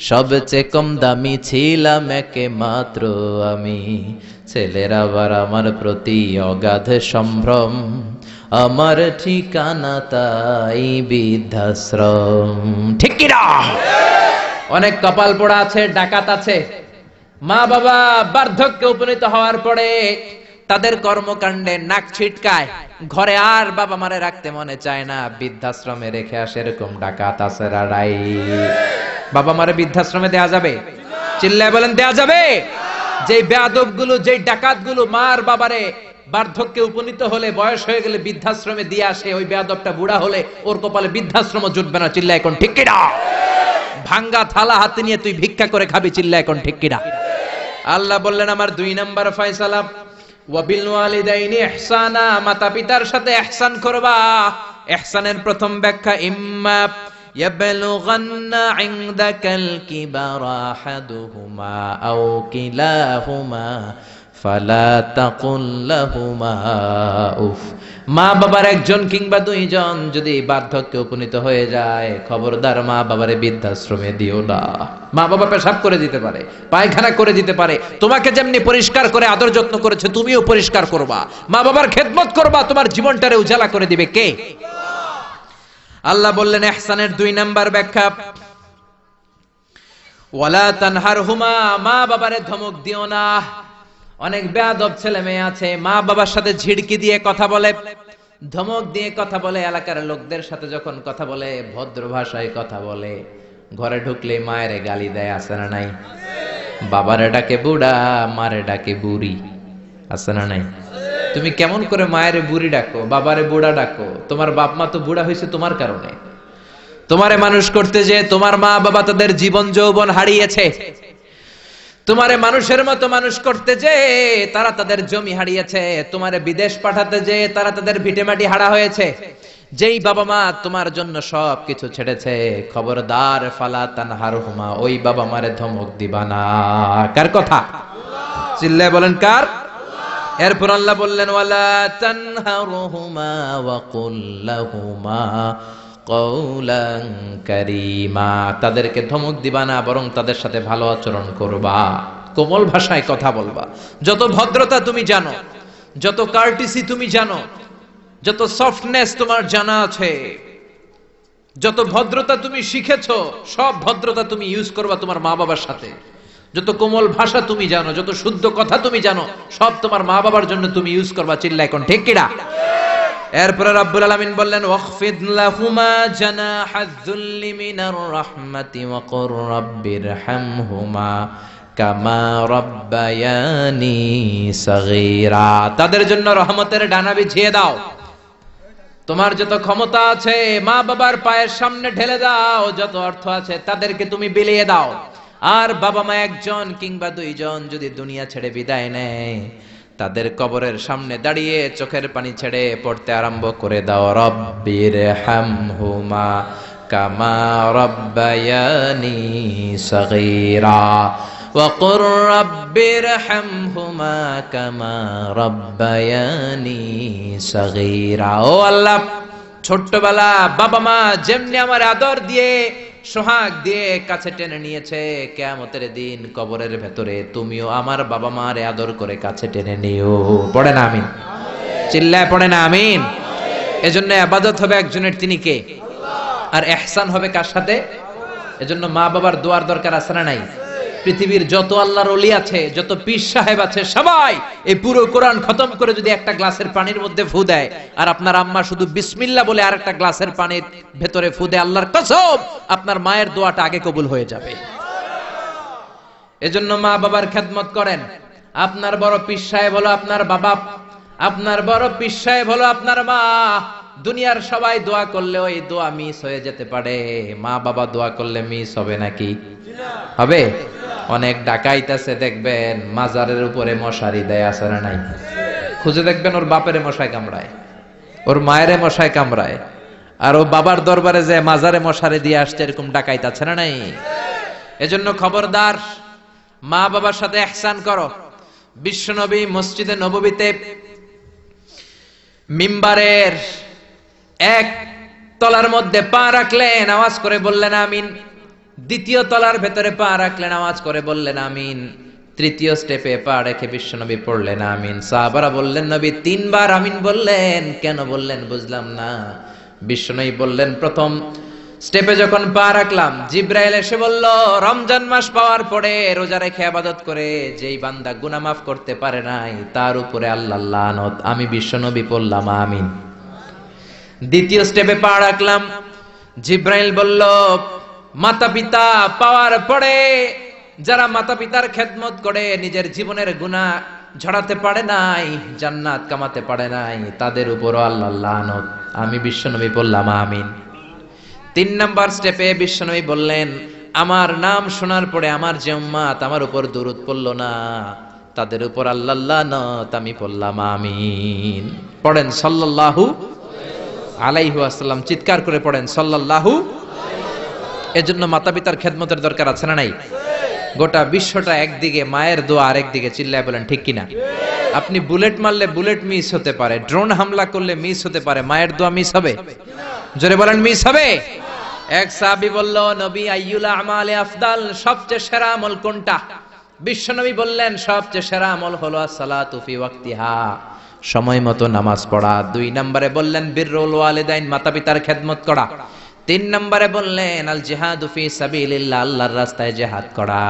সবচেয়ে কম দামি ছিলাম একে মাত্র আমি। ছেলের আবার আমার প্রতি অগাধ সম্ভ্রম, আমার ঠিকানা তাই বৃদ্ধাশ্রম। ঠিক কি না? অনেক কপাল পোড়া আছে, ডাকাত আছে। মা বাবা বার্ধক্যে উপনীত হওয়ার পরে তাদের কর্মকাণ্ডে নাক ছিটকায়, ঘরে আর বাবা মারে রাখতে মনে চায় না, বৃদ্ধাশ্রমে রেখে আসে। এরকম ডাকাত আছে রাড়াই। বাবা মারে বৃদ্ধাশ্রমে দেয়া যাবে? চিল্লায় বলেন দেয়া যাবে? যেই বেয়াদব গুলো, যেই ডাকাত গুলো মার বাবারে বার্ধক্যে উপনীত হলে, বয়স হয়ে গেলে বৃদ্ধাশ্রমে দিয়ে আসে, ওই বেয়াদবটা বুড়া হলে ওর কপালে বৃদ্ধাশ্রম জুটবে না। চিল্লায় এখন ঠিক কিনা? ভাঙ্গা থালা হাতে নিয়ে তুই ভিক্ষা করে খাবি। চিল্লায় এখন ঠিক কিনা? আল্লাহ বললেন আমার 2 নাম্বার ফয়সালা, ওয়াবিল ওয়ালিদাইনি ইহসানা, মাতা পিতার সাথে ইহসান করবা। ইহসানের প্রথম ব্যাখ্যা, ইম্মা ইয়াবলুগান্না ইনদাকাল কিবারা আহাদুহুমা আও কিলাহুমা ফালা তাকুল লাহুমা উফ। মা বাবার একজন কিংবা 2 জন যদি বার্ধক্যে উপনীত হয়ে যায়, খবরদার মা বাবারে বৃদ্ধাশ্রমে দিও না। মা বাবা পেশাব করে দিতে পারে, পায়খানা করে দিতে পারে, তোমাকে যেমনি পরিষ্কার করে আদর যত্ন করেছে তুমিও পরিষ্কার করবা। মা বাবার খেদমত করবা, তোমার জীবনটারে উজালা করে দিবে কে? আল্লাহ বললেন ইহসানের 2 নাম্বার ব্যাখ্যা, ওয়ালা তানহারহুমা, মা বাবারে ধমক দিও না। অনেক বেয়াদব ছেলে মেয়ে আছে, মা বাবার সাথে ঝিড়কি দিয়ে কথা বলে, ধমক দিয়ে কথা বলে, এলাকার লোকদের সাথে যখন কথা বলে ভদ্র ভাষায় কথা বলে, ঘরে ঢুকলে মায়ের গালি দেয়, আছে না নাই? বাবারে ডাকে বুড়া, মারে ডাকে বুড়ি, আছে না নাই? তুমি কেমন করে মায়ের বুড়ি ডাকো, বাবারে বুড়া ডাকো? তোমার বাপ মা তো বুড়া হয়েছে তোমার কারণে। তোমারে মানুষ করতে যে তোমার মা বাবা তাদের জীবন যৌবন হারিয়েছে। তোমারে মানুষের মতো মানুষ করতে যে তারা তাদের জমি হারিয়েছে। তোমারে বিদেশ পাঠাতে যে তারা তাদের ভিটেমাটি হারা হয়েছে। যেই বাবা মা তোমার জন্য সব কিছু ছেড়েছে, খবরদার ফালা তানহারহুমা, ওই বাবা মারে ধমক দিবা না। কার কথা? চিল্লায় বলেন কার? এরপর আল্লাহ বললেন ওয়ালা তানহারহুমা ওয়া কুল লাহুমা কওলান কারীমা, তাদেরকে ধমক দিবা না, বরং তাদের সাথে ভালো আচরণ করবা, কোমল ভাষায় কথা বলবা। যত ভদ্রতা তুমি জানো, যত কার্টিসি তুমি জানো, যত সফটনেস তোমার জানা আছে, যত ভদ্রতা তুমি শিখেছো, সব ভদ্রতা তুমি ইউজ করবা তোমার মা বাবার সাথে। যত কোমল ভাষা তুমি জানো, যত শুদ্ধ কথা তুমি জানো, সব তোমার মা বাবার জন্য তুমি ইউজ করবা। চিল্লা এখন ঠিক কিনা? এরপরে রব্বুল আলামিন বললেন ওয়াখফিদ লাহুমা জানাহায-যুল্লি মিনার রাহমাতি ওয়া কুর রাব্বিরহামহুমা কামা রাব্বায়ানি সাগীরা, তাদের জন্য রহমতের ডানা বিছিয়ে দাও। তোমার যত ক্ষমতা আছে মা বাবার পায়ের সামনে ঢেলে দাও, যত অর্থ আছে তাদেরকে তুমি বিলিয়ে দাও। আর বাবা মা 1 জন কিংবা 2 জন যদি দুনিয়া ছেড়ে বিদায় নেয়, তাদের কবরের সামনে দাঁড়িয়ে চোখের পানি ছেড়ে পড়তে আরম্ভ করে দাও, রব্বিরহামহুমা কামা রাব্বায়ানি সাগীরা ওয়া কুর রাব্বিরহামহুমা কামা রাব্বায়ানি সাগীরা। ও আল্লাহ, ছোট্টবেলা বাবা মা যেমনি আমার আদর দিয়ে সোহাগ দিয়ে কাছে টেনে নিয়েছে, কিয়ামতের দিন কবরের ভেতরে তুমিও আমার বাবা মারে আদর করে কাছে টেনে নিও। পড়ে না আমিন? চিল্লায় পড়ে না আমিন? এজন্য ইবাদত হবে একজনের, তিনি কে? আর ইহসান হবে কার সাথে? এজন্য মা বাবার দোয়ার দরকার আছে না নাই? পৃথিবীর যত আল্লাহর ওলি আছে, যত পীর সাহেব আছে, সবাই এই পুরো কোরআন খতম করে যদি একটা গ্লাসের পানির মধ্যে ফু দেয়, আর আপনার আম্মা শুধু বিসমিল্লাহ বলে আরেকটা গ্লাসের পানির ভেতরে ফু দেয়, আল্লাহর কসম আপনার মায়ের দোয়াটা আগে কবুল হয়ে যাবে। এজন্য মা বাবার খেদমত করেন। আপনার বড় পীর সাহেব হলো আপনার বাবা, আপনার বড় পীর সাহেব হলো আপনার মা। দুনিয়ার সবাই দোয়া করলে ওই দোয়া মিস হয়ে যেতে পারে, মা বাবা দোয়া করলে মিস হবে নাকি? হবে। অনেক ডাকাইত আছে দেখবেন মাজারের উপরে মশারি দেয়, আছে না নাই? খুঁজে দেখবেন ওর বাপের মশায় কামড়ায়, ওর মায়ের মশায় কামড়ায়, আর ও বাবার দরবারে যে মাজারে মশারি দিয়ে আসছে, এরকম ডাকাইত আছে না নাই? এজন্য খবরদার, মা বাবার সাথে ইহসান করো। বিশ্বনবী মসজিদে নববীতে মিম্বারের এক তলার মধ্যে পা রাখলেন, আওয়াজ করে বললেন আমিন। দ্বিতীয় তলার ভেতরে পা রাখলেন, আওয়াজ করে বললেন আমিন। তৃতীয় স্টেপে পা রেখে বিশ্বনবী পড়লেন আমিন। সাহাবারা বললেন নবী 3 বার আমিন বললেন, কেন বললেন বুঝলাম না। বিশ্বনবী বললেন প্রথম স্টেপে যখন পা রাখলাম, জিব্রাইল এসে বলল রমজান মাস পাওয়ার পরে রোজা রেখে ইবাদত করে যেই বান্দা গুনাহ মাফ করতে পারে নাই তার উপরে আল্লাহর লানত। আমি বিশ্বনবী পড়লাম আমিন। দ্বিতীয় স্টেপে পা রাখলাম, জিব্রাইল বলল মাতা পিতা পাওয়ার পরে যারা মাতা পিতার খেদমত করে নিজের জীবনের গুনাহ ঝরাতে পারে নাই, জান্নাত কামাতে পারে নাই, তাদের উপরও আল্লাহর লানত। আমি বিশ্বনবী বললাম আমিন। 3 নাম্বার স্টেপে বিশ্বনবী বললেন আমার নাম শোনার পরে আমার যে উম্মত আমার উপর দুরূদ পড়ল না তাদের উপর আল্লাহর লানত। আমি বললাম আমিন। পড়েন সাল্লাল্লাহু আলাইহি ওয়াসাল্লাম, চিৎকার করে পড়েন সাল্লাল্লাহু। এজন্য মাতা পিতার খেদমতের দরকার আছে না নাই? গোটা বিশ্বটা একদিকে, মায়ের দোয়া আরেকদিকে, চিল্লায় বলেন ঠিক কিনা? আপনি বুলেট মারলে বুলেট মিস হতে পারে, ড্রোন হামলা করলে মিস হতে পারে, মায়ের দোয়া মিস হবে? জোরে বলেন মিস হবে? এক সাহাবী বলল নবী আইয়ুল আমালে আফদাল, সবচেয়ে সেরা আমল কোনটা? বিশ্বনবী বললেন সবচেয়ে সেরা আমল হলো আসসালাতু ফি ওয়াক্তিহা, সময় মতো নামাজ পড়া। 2 নম্বরে বললেন বিররুল ওয়ালিদাইন, মাতা পিতার খেদমত করা। 3 নম্বরে বললেন আল জিহাদু ফি সাবিলিল্লাহ, আল্লাহর রাস্তায় জিহাদ করা।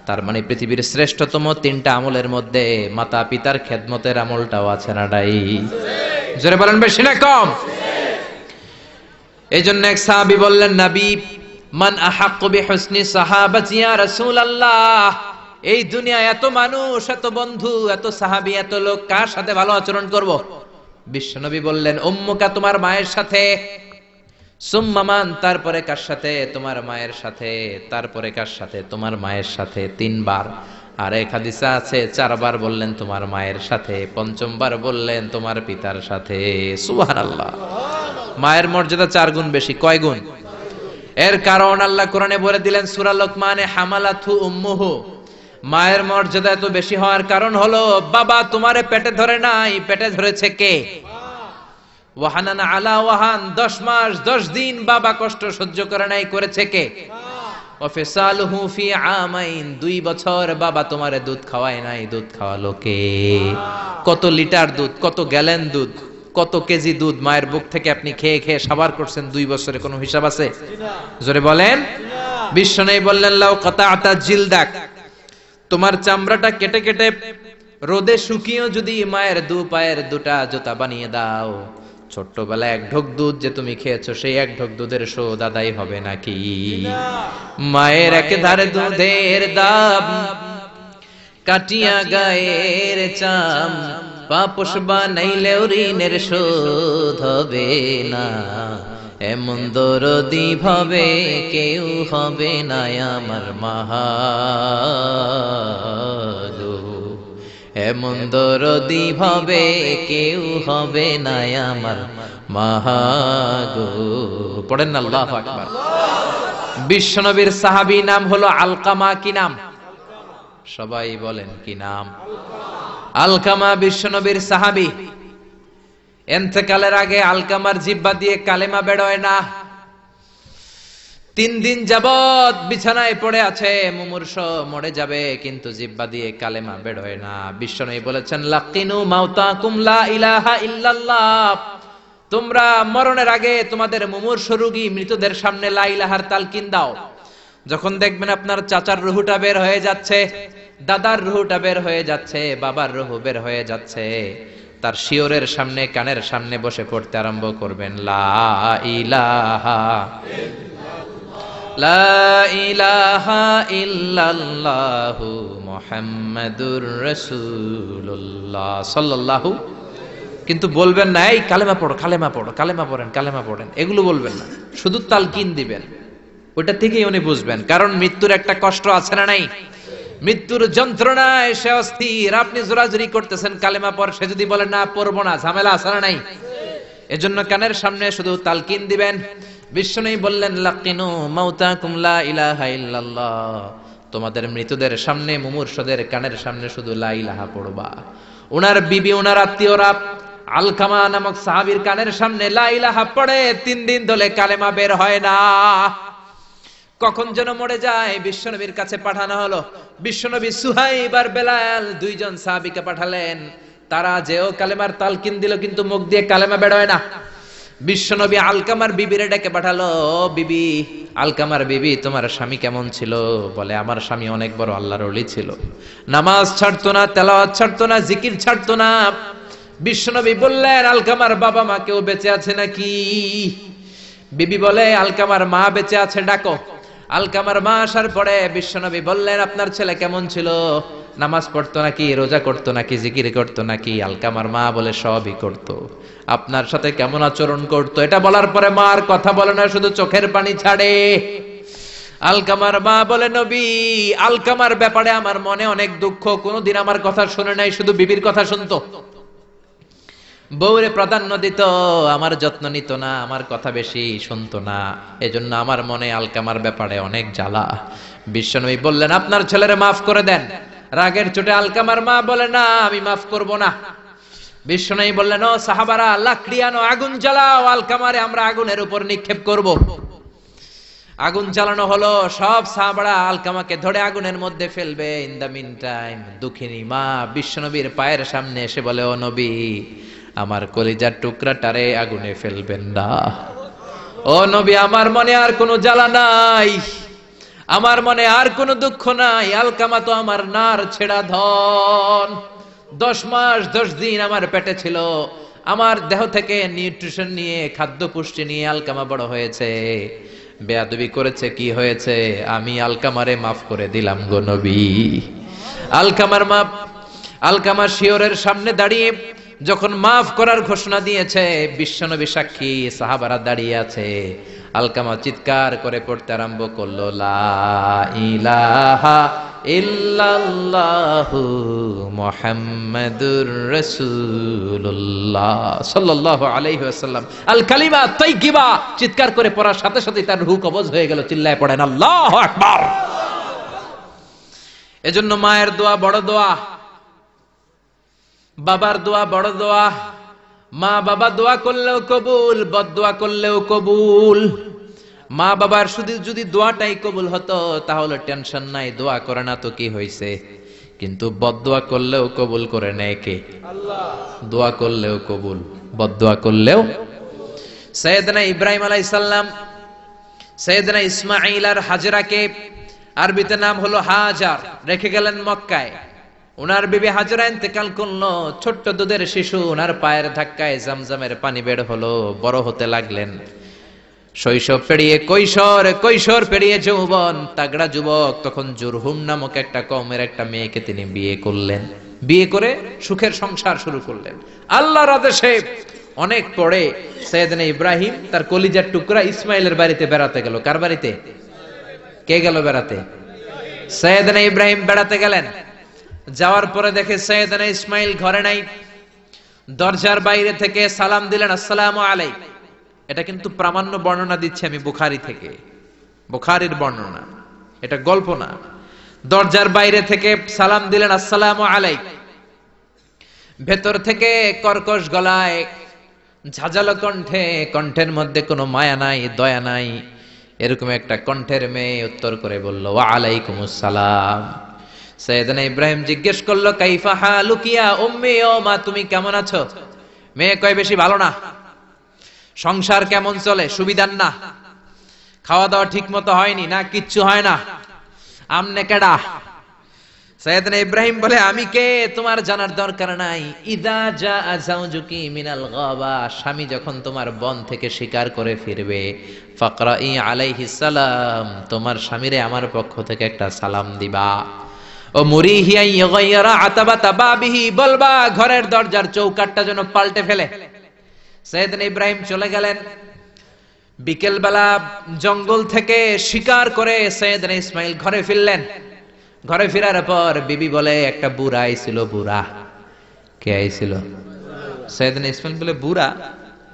তার মানে পৃথিবীর শ্রেষ্ঠতম 3টা আমলের মধ্যে মাতা পিতার খেদমতের আমলটাও আছে না নাই? জোরে বলেন বেশি না কম? এইজন্য এক সাহাবী বললেন নবী মান আহাক্কু বিহুসনি সাহাবাতি ইয়া রাসূলুল্লাহ, এই দুনিয়ায় এত মানুষ, এত বন্ধু, এত সাহাবী, এত লোক, কার সাথে ভালো আচরণ করব? বিশ্বনবী বললেন উম্মুকা, তোমার মায়ের সাথে। সুম্মা মান, তারপরে কার সাথে? তোমার মায়ের সাথে। তারপরে কার সাথে? তোমার মায়ের সাথে। 3 বার। আর এক হাদিসে আছে 4 বার বললেন তোমার মায়ের সাথে, 5ম বার বললেন তোমার পিতার সাথে। সুবহানাল্লাহ। মায়ের মর্যাদা 4 গুণ বেশি। কয় গুণ? এর কারণ আল্লাহ কোরআনে বলে দিলেন সূরা লোকমানে হামালাতহু উম্মুহু, মায়ের মর্যাদা এত বেশি হওয়ার কারণ হলো বাবা তোমারে পেটে ধরে নাই, পেটে ধরেছে কে? ওয়াহানান আলা ওয়াহান, 10 মাস 10 দিন বাবা কষ্ট সহ্য করে নাই, করেছে কে? ওয়াফিসালুহু ফি আমাইন, 2 বছর বাবা তোমারে দুধ খাওয়ায় নাই, দুধ খাওয়ালো কে? কত লিটার দুধ, কত গ্যালন দুধ, কত কেজি দুধ মায়ের বুক থেকে আপনি খেয়ে খেয়ে সাবার করছেন 2 বছরে, কোনো হিসাব আছে? জোরে বলেন। বিশ্বনবী বললেন লাউ কাতাআতা জিলদাক, তোমার চামড়াটা কেটে কেটে রোদে শুকিয়েও যদি মায়ের 2 পায়ের 2টা জুতা বানিয়ে দাও, ছোট্টবেলায় 1 ঢোক দুধ যে তুমি খেয়েছো সেই 1 ঢোক দুধের শোধ আদায় হবে নাকি? মায়ের একেধারে দুধের দাম, কাটিয়া গায়ের চাম, পাপোশ বানাইলেও ঋণের শোধ হবে না। এমন দরদি ভাবে কেউ হবে না আমার মাগো, এমন দরদি ভাবে কেউ হবে না আমার মাগো। পড়েন না আল্লাহু আকবার। বিশ্বনবীর সাহাবী নাম হলো আলকামা। কি নাম? সবাই বলেন কি নাম? আলকামা বিশ্বনবীর সাহাবী। ইন্তেকালের আগে আলকামার জিহ্বা দিয়ে কালেমা বেরোয় না। 3 দিন যাবত বিছানায় পড়ে আছে, মুমূর্ষ, মরে যাবে, কিন্তু জিহ্বা দিয়ে কালেমা বেরোয় না। বিশ্বনবী বলেছেন লাকিনু মাউতাকুম লা ইলাহা ইল্লাল্লাহ, তোমরা মরণের আগে তোমাদের মুমূর্ষ রোগী মৃতদের সামনে লা ইলাহার তালকিন দাও। যখন দেখবেন আপনার চাচার রুহুটা বের হয়ে যাচ্ছে, দাদার রুহুটা বের হয়ে যাচ্ছে, বাবার রুহু বের হয়ে যাচ্ছে, তার শিওরের সামনে, কানের সামনে বসে পড়তে আরম্ভ করবেন লা ইলাহা লা ইলাহা ইল্লাল্লাহু মুহাম্মাদুর রাসূলুল্লাহ সাল্লাল্লাহু। কিন্তু বলবেন না এই কালেমা পড়ো, কালেমা পড়ো, কালেমা পড়েন, কালেমা পড়েন, এগুলো বলবেন না, শুধু তালকিন দিবেন। ওটা থেকেই উনি বুঝবেন, কারণ মৃত্যুর একটা কষ্ট আছে না নাই? মৃত্যুর যন্ত্রণায় সে অস্থির, আপনি জোরাজুরি করতেছেন কালেমা পড়, সে যদি বলে না পড়বো না, ঝামেলা আছে না নাই? এজন্য কানের সামনে শুধু তালকিন দিবেন। বিশ্বনবী বললেন লাকিনু মাউতাকুম লা ইলাহা ইল্লাল্লাহ, তোমাদের মৃতদের সামনে, মুমূর্ষদের কানের সামনে শুধু লা ইলাহা পড়বা। ওনার বিবি, ওনার আত্মীয়রা আলকামা নামক সাহাবীর কানের সামনে লা ইলাহা পড়ে 3 দিন ধরে কালেমা বের হয় না। কখন যেন মরে যায়, বিশ্বনবীর কাছে পাঠানো হলো। বিশ্বনবী সুহাইব আর বেলাল দুইজন সাহাবীকে পাঠালেন, তারা যেও কালেমার তালকিন দিল কিন্তু মুখ দিয়ে কালেমা বের হয় না। বিশ্বনবী আলকামার বিবিরে ডেকে পাঠালো, বিবি, আলকামার বিবি, তোমার স্বামী কেমন ছিল? বলে, আমার স্বামী অনেক বড় আল্লাহর ওলি ছিল, নামাজ ছাড়তো না, তেলাওয়াত ছাড়তো না, জিকির ছাড়তো না। বিশ্বনবী বললেন, আলকামার বাবা মা কেউ বেঁচে আছে নাকি? বিবি বলে, আলকামার মা বেঁচে আছে, ডাকো। আলকামার মা আসার পরে বিশ্বনবী বললেন, আপনার ছেলে কেমন ছিল? নামাজ পড়তো নাকি, রোজা করতো নাকি, জিকির করতো নাকি? আলকামার মা বলে, সবই করতো। আপনার সাথে কেমন আচরণ করতো? এটা বলার পরে মা আর কথা বলে না, শুধু চোখের পানি ছাড়ে। আলকামার মা বলে, নবী, আলকামার ব্যাপারে আমার মনে অনেক দুঃখ, কোনোদিন আমার কথা শুনে নাই, শুধু বিবির কথা শুনতো, বউরে প্রাধান্য দিত, আমার যত্ন নিত না, আমার কথা বেশি শুনতো না, এজন্য আমার মনে আলকামার ব্যাপারে অনেক জ্বালা। বিশ্বনবী বললেন, আপনার ছেলেরে মাফ করে দেন। রাগের চোটে আলকামার মা বলে, না, আমি মাফ করব না। বিশ্বনবী বললেন, ও সাহাবারা, লাকড়ি আনো, আগুন জ্বালাও, আলকামারে আমরা আগুনের উপর নিক্ষেপ করব। আগুন জ্বালানো হলো, সব সাহাবারা আলকামাকে ধরে আগুনের মধ্যে ফেলবে। ইন দা মিন টাইম দুঃখিনী মা বিশ্বনবীর পায়ের সামনে এসে বলে, ও নবী, আমার কলিজার টুকরাটারে আগুনে ফেলবেন না। ও নবী, আমার মনে আর কোনো জ্বালা নাই, আমার মনে আর কোনো দুঃখ নাই। আলকামা তো আমার নার ছেড়া ধন, 10 মাস 10 দিন আমার পেটে ছিল, আমার দেহ থেকে নিউট্রিশন নিয়ে, খাদ্য পুষ্টি নিয়ে আলকামা বড় হয়েছে। বেয়াদবি করেছে, কি হয়েছে? আমি আলকামারে মাফ করে দিলাম গো নবী। আলকামার মা আলকামার শিয়রের সামনে দাঁড়িয়ে যখন মাফ করার ঘোষণা দিয়েছে, বিশ্বনবী সাক্ষী, সাহাবারা দাঁড়িয়ে আছে। আলকামা চিৎকার করে পড়তে আরম্ভ করলো, লা ইলাহা ইল্লাল্লাহু মুহাম্মাদুর রাসূলুল্লাহ সাল্লাল্লাহু আলাইহি ওয়াসাল্লাম। আল কালিমা তাইয়্যিবা চিৎকার করে পড়ার সাথে সাথে তার রূহ কবজ হয়ে গেল। চিল্লায় পড়েন আল্লাহু আকবার। এজন্য মায়ের দোয়া বড় দোয়া, বাবার দোয়া বড় দোয়া। মা বাবা দোয়া করলেও কবুল, বদদোয়া করলেও কবুল। মা বাবার শুধু যদি দোয়াটাই কবুল হতো তাহলে টেনশন নাই, দোয়া করে না তো কি হয়েছে। কিন্তু বদদোয়া করলেও কবুল করে নেয় কে? আল্লাহ। দোয়া করলেও কবুল, বদদোয়া করলেও। সাইয়েদনা ইব্রাহিম আলাইহিস সালাম সাইয়েদনা ইসমাঈল আর হাজরাকে, আরবিতে নাম হলো হাজার, রেখে গেলেন মক্কায়। উনার বিবি হাজরা ইন্তেকাল করলো, ছোট্ট দুধের শিশু, উনার পায়ের ধাক্কায় জামজামের পানি বের হলো, বড় হতে লাগলেন। শৈশব পেরিয়ে কৈশোর, কৈশোর পেরিয়ে যৌবন, তাগড়া যুবক। তখন জুরহুম নামক একটা কওমের একটা মেয়েকে তিনি বিয়ে করলেন। বিয়ে করে সুখের সংসার শুরু করলেন আল্লাহর আদেশে। অনেক পরে সাইয়েদনা ইব্রাহিম তার কলিজার টুকরা ইসমাইলের বাড়িতে বেড়াতে গেল। কার বাড়িতে? কে গেল বেড়াতে? সাইয়েদনা ইব্রাহিম বেড়াতে গেলেন। যাওয়ার পরে দেখে সাইয়েদনা ইসমাইল ঘরে নাই। দরজার বাইরে থেকে সালাম দিলেন, আসসালামু আলাইকুম। এটা কিন্তু প্রামাণ্য বর্ণনা দিচ্ছি আমি বুখারী থেকে, বুখারীর বর্ণনা, এটা গল্প না। দরজার বাইরে থেকে সালাম দিলেন, আসসালামু আলাইকুম। ভেতর থেকে কর্কশ গলায়, ঝাঁঝালো কণ্ঠে, কণ্ঠের মধ্যে কোনো মায়া নাই, দয়া নাই, এরকম একটা কণ্ঠের মেয়ে উত্তর করে বলল, ওয়া আলাইকুমুস সালাম। সাইয়েদনা ইব্রাহিম জিজ্ঞেস করলো, কাইফা হালুকি ইয়া উম্মি, ও মা তুমি কেমন আছো? মেয়ে কয়, বেশি ভালো না। সংসার কেমন চলে? সুবিধার না। খাওয়া দাওয়া ঠিক মতো হয়নি না, কিচ্ছু হয় না। আমনে কেডা? সাইয়েদনা ইব্রাহিম বলে, আমি কে তোমার জানার দরকার নাই। ইদা জাআ যাওজুকি মিনাল গাবা, স্বামী যখন তোমার বন থেকে শিকার করে ফিরবে, ফাকরাই আলাইহিস সালাম, তোমার স্বামীরে আমার পক্ষ থেকে একটা সালাম দিবা। ও মুরিহিয়া ইয়াগায়রা আতাবাতা বাবিহি, বলবা ঘরের দরজার চৌকাঠটা যেন পাল্টে ফেলে। সাইয়েদনা ইব্রাহিম চলে গেলেন। বিকেল বেলা জঙ্গল থেকে শিকার করে সাইয়েদনা ইসমাইল ঘরে ফিরলেন। ঘরে ফেরার পর বিবি বলে, একটা বুড়া আইছিল। বুড়া? কে আইছিল? সাইয়েদনা ইসমাইল বলে, বুড়া?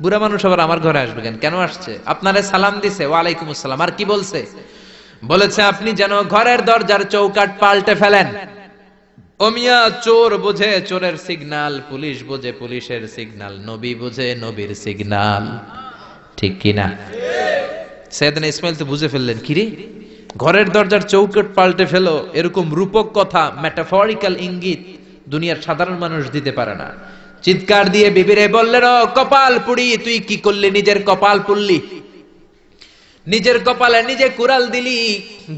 বুড়া মানুষ আবার আমার ঘরে আসবে কেন? কেন আসছে? আপনারে সালাম দিছে, ওয়া আলাইকুমুস সালাম। আর কি বলছে? বলেছে, আপনি যেন ঘরের দরজার চৌকাঠ পাল্টে ফেলেন। ও মিয়া, চোর বোঝে চোরের সিগন্যাল, পুলিশ বোঝে পুলিশের সিগন্যাল, নবী বোঝে নবীর সিগন্যাল, ঠিক কিনা? সাইয়েদনা ইসমাইল তো বুঝে ফেললেন, কিরে ঘরের দরজার চৌকাঠ পাল্টে ফেলো, এরকম রূপক কথা, মেটাফরিক্যাল ইঙ্গিত দুনিয়ার সাধারণ মানুষ দিতে পারে না। চিৎকার দিয়ে বিবিরে বললেন, ও কপাল পুড়ি, তুই কি করলি? নিজের কপাল পুড়লি, নিজের কপালে নিজে কুড়াল দিলি।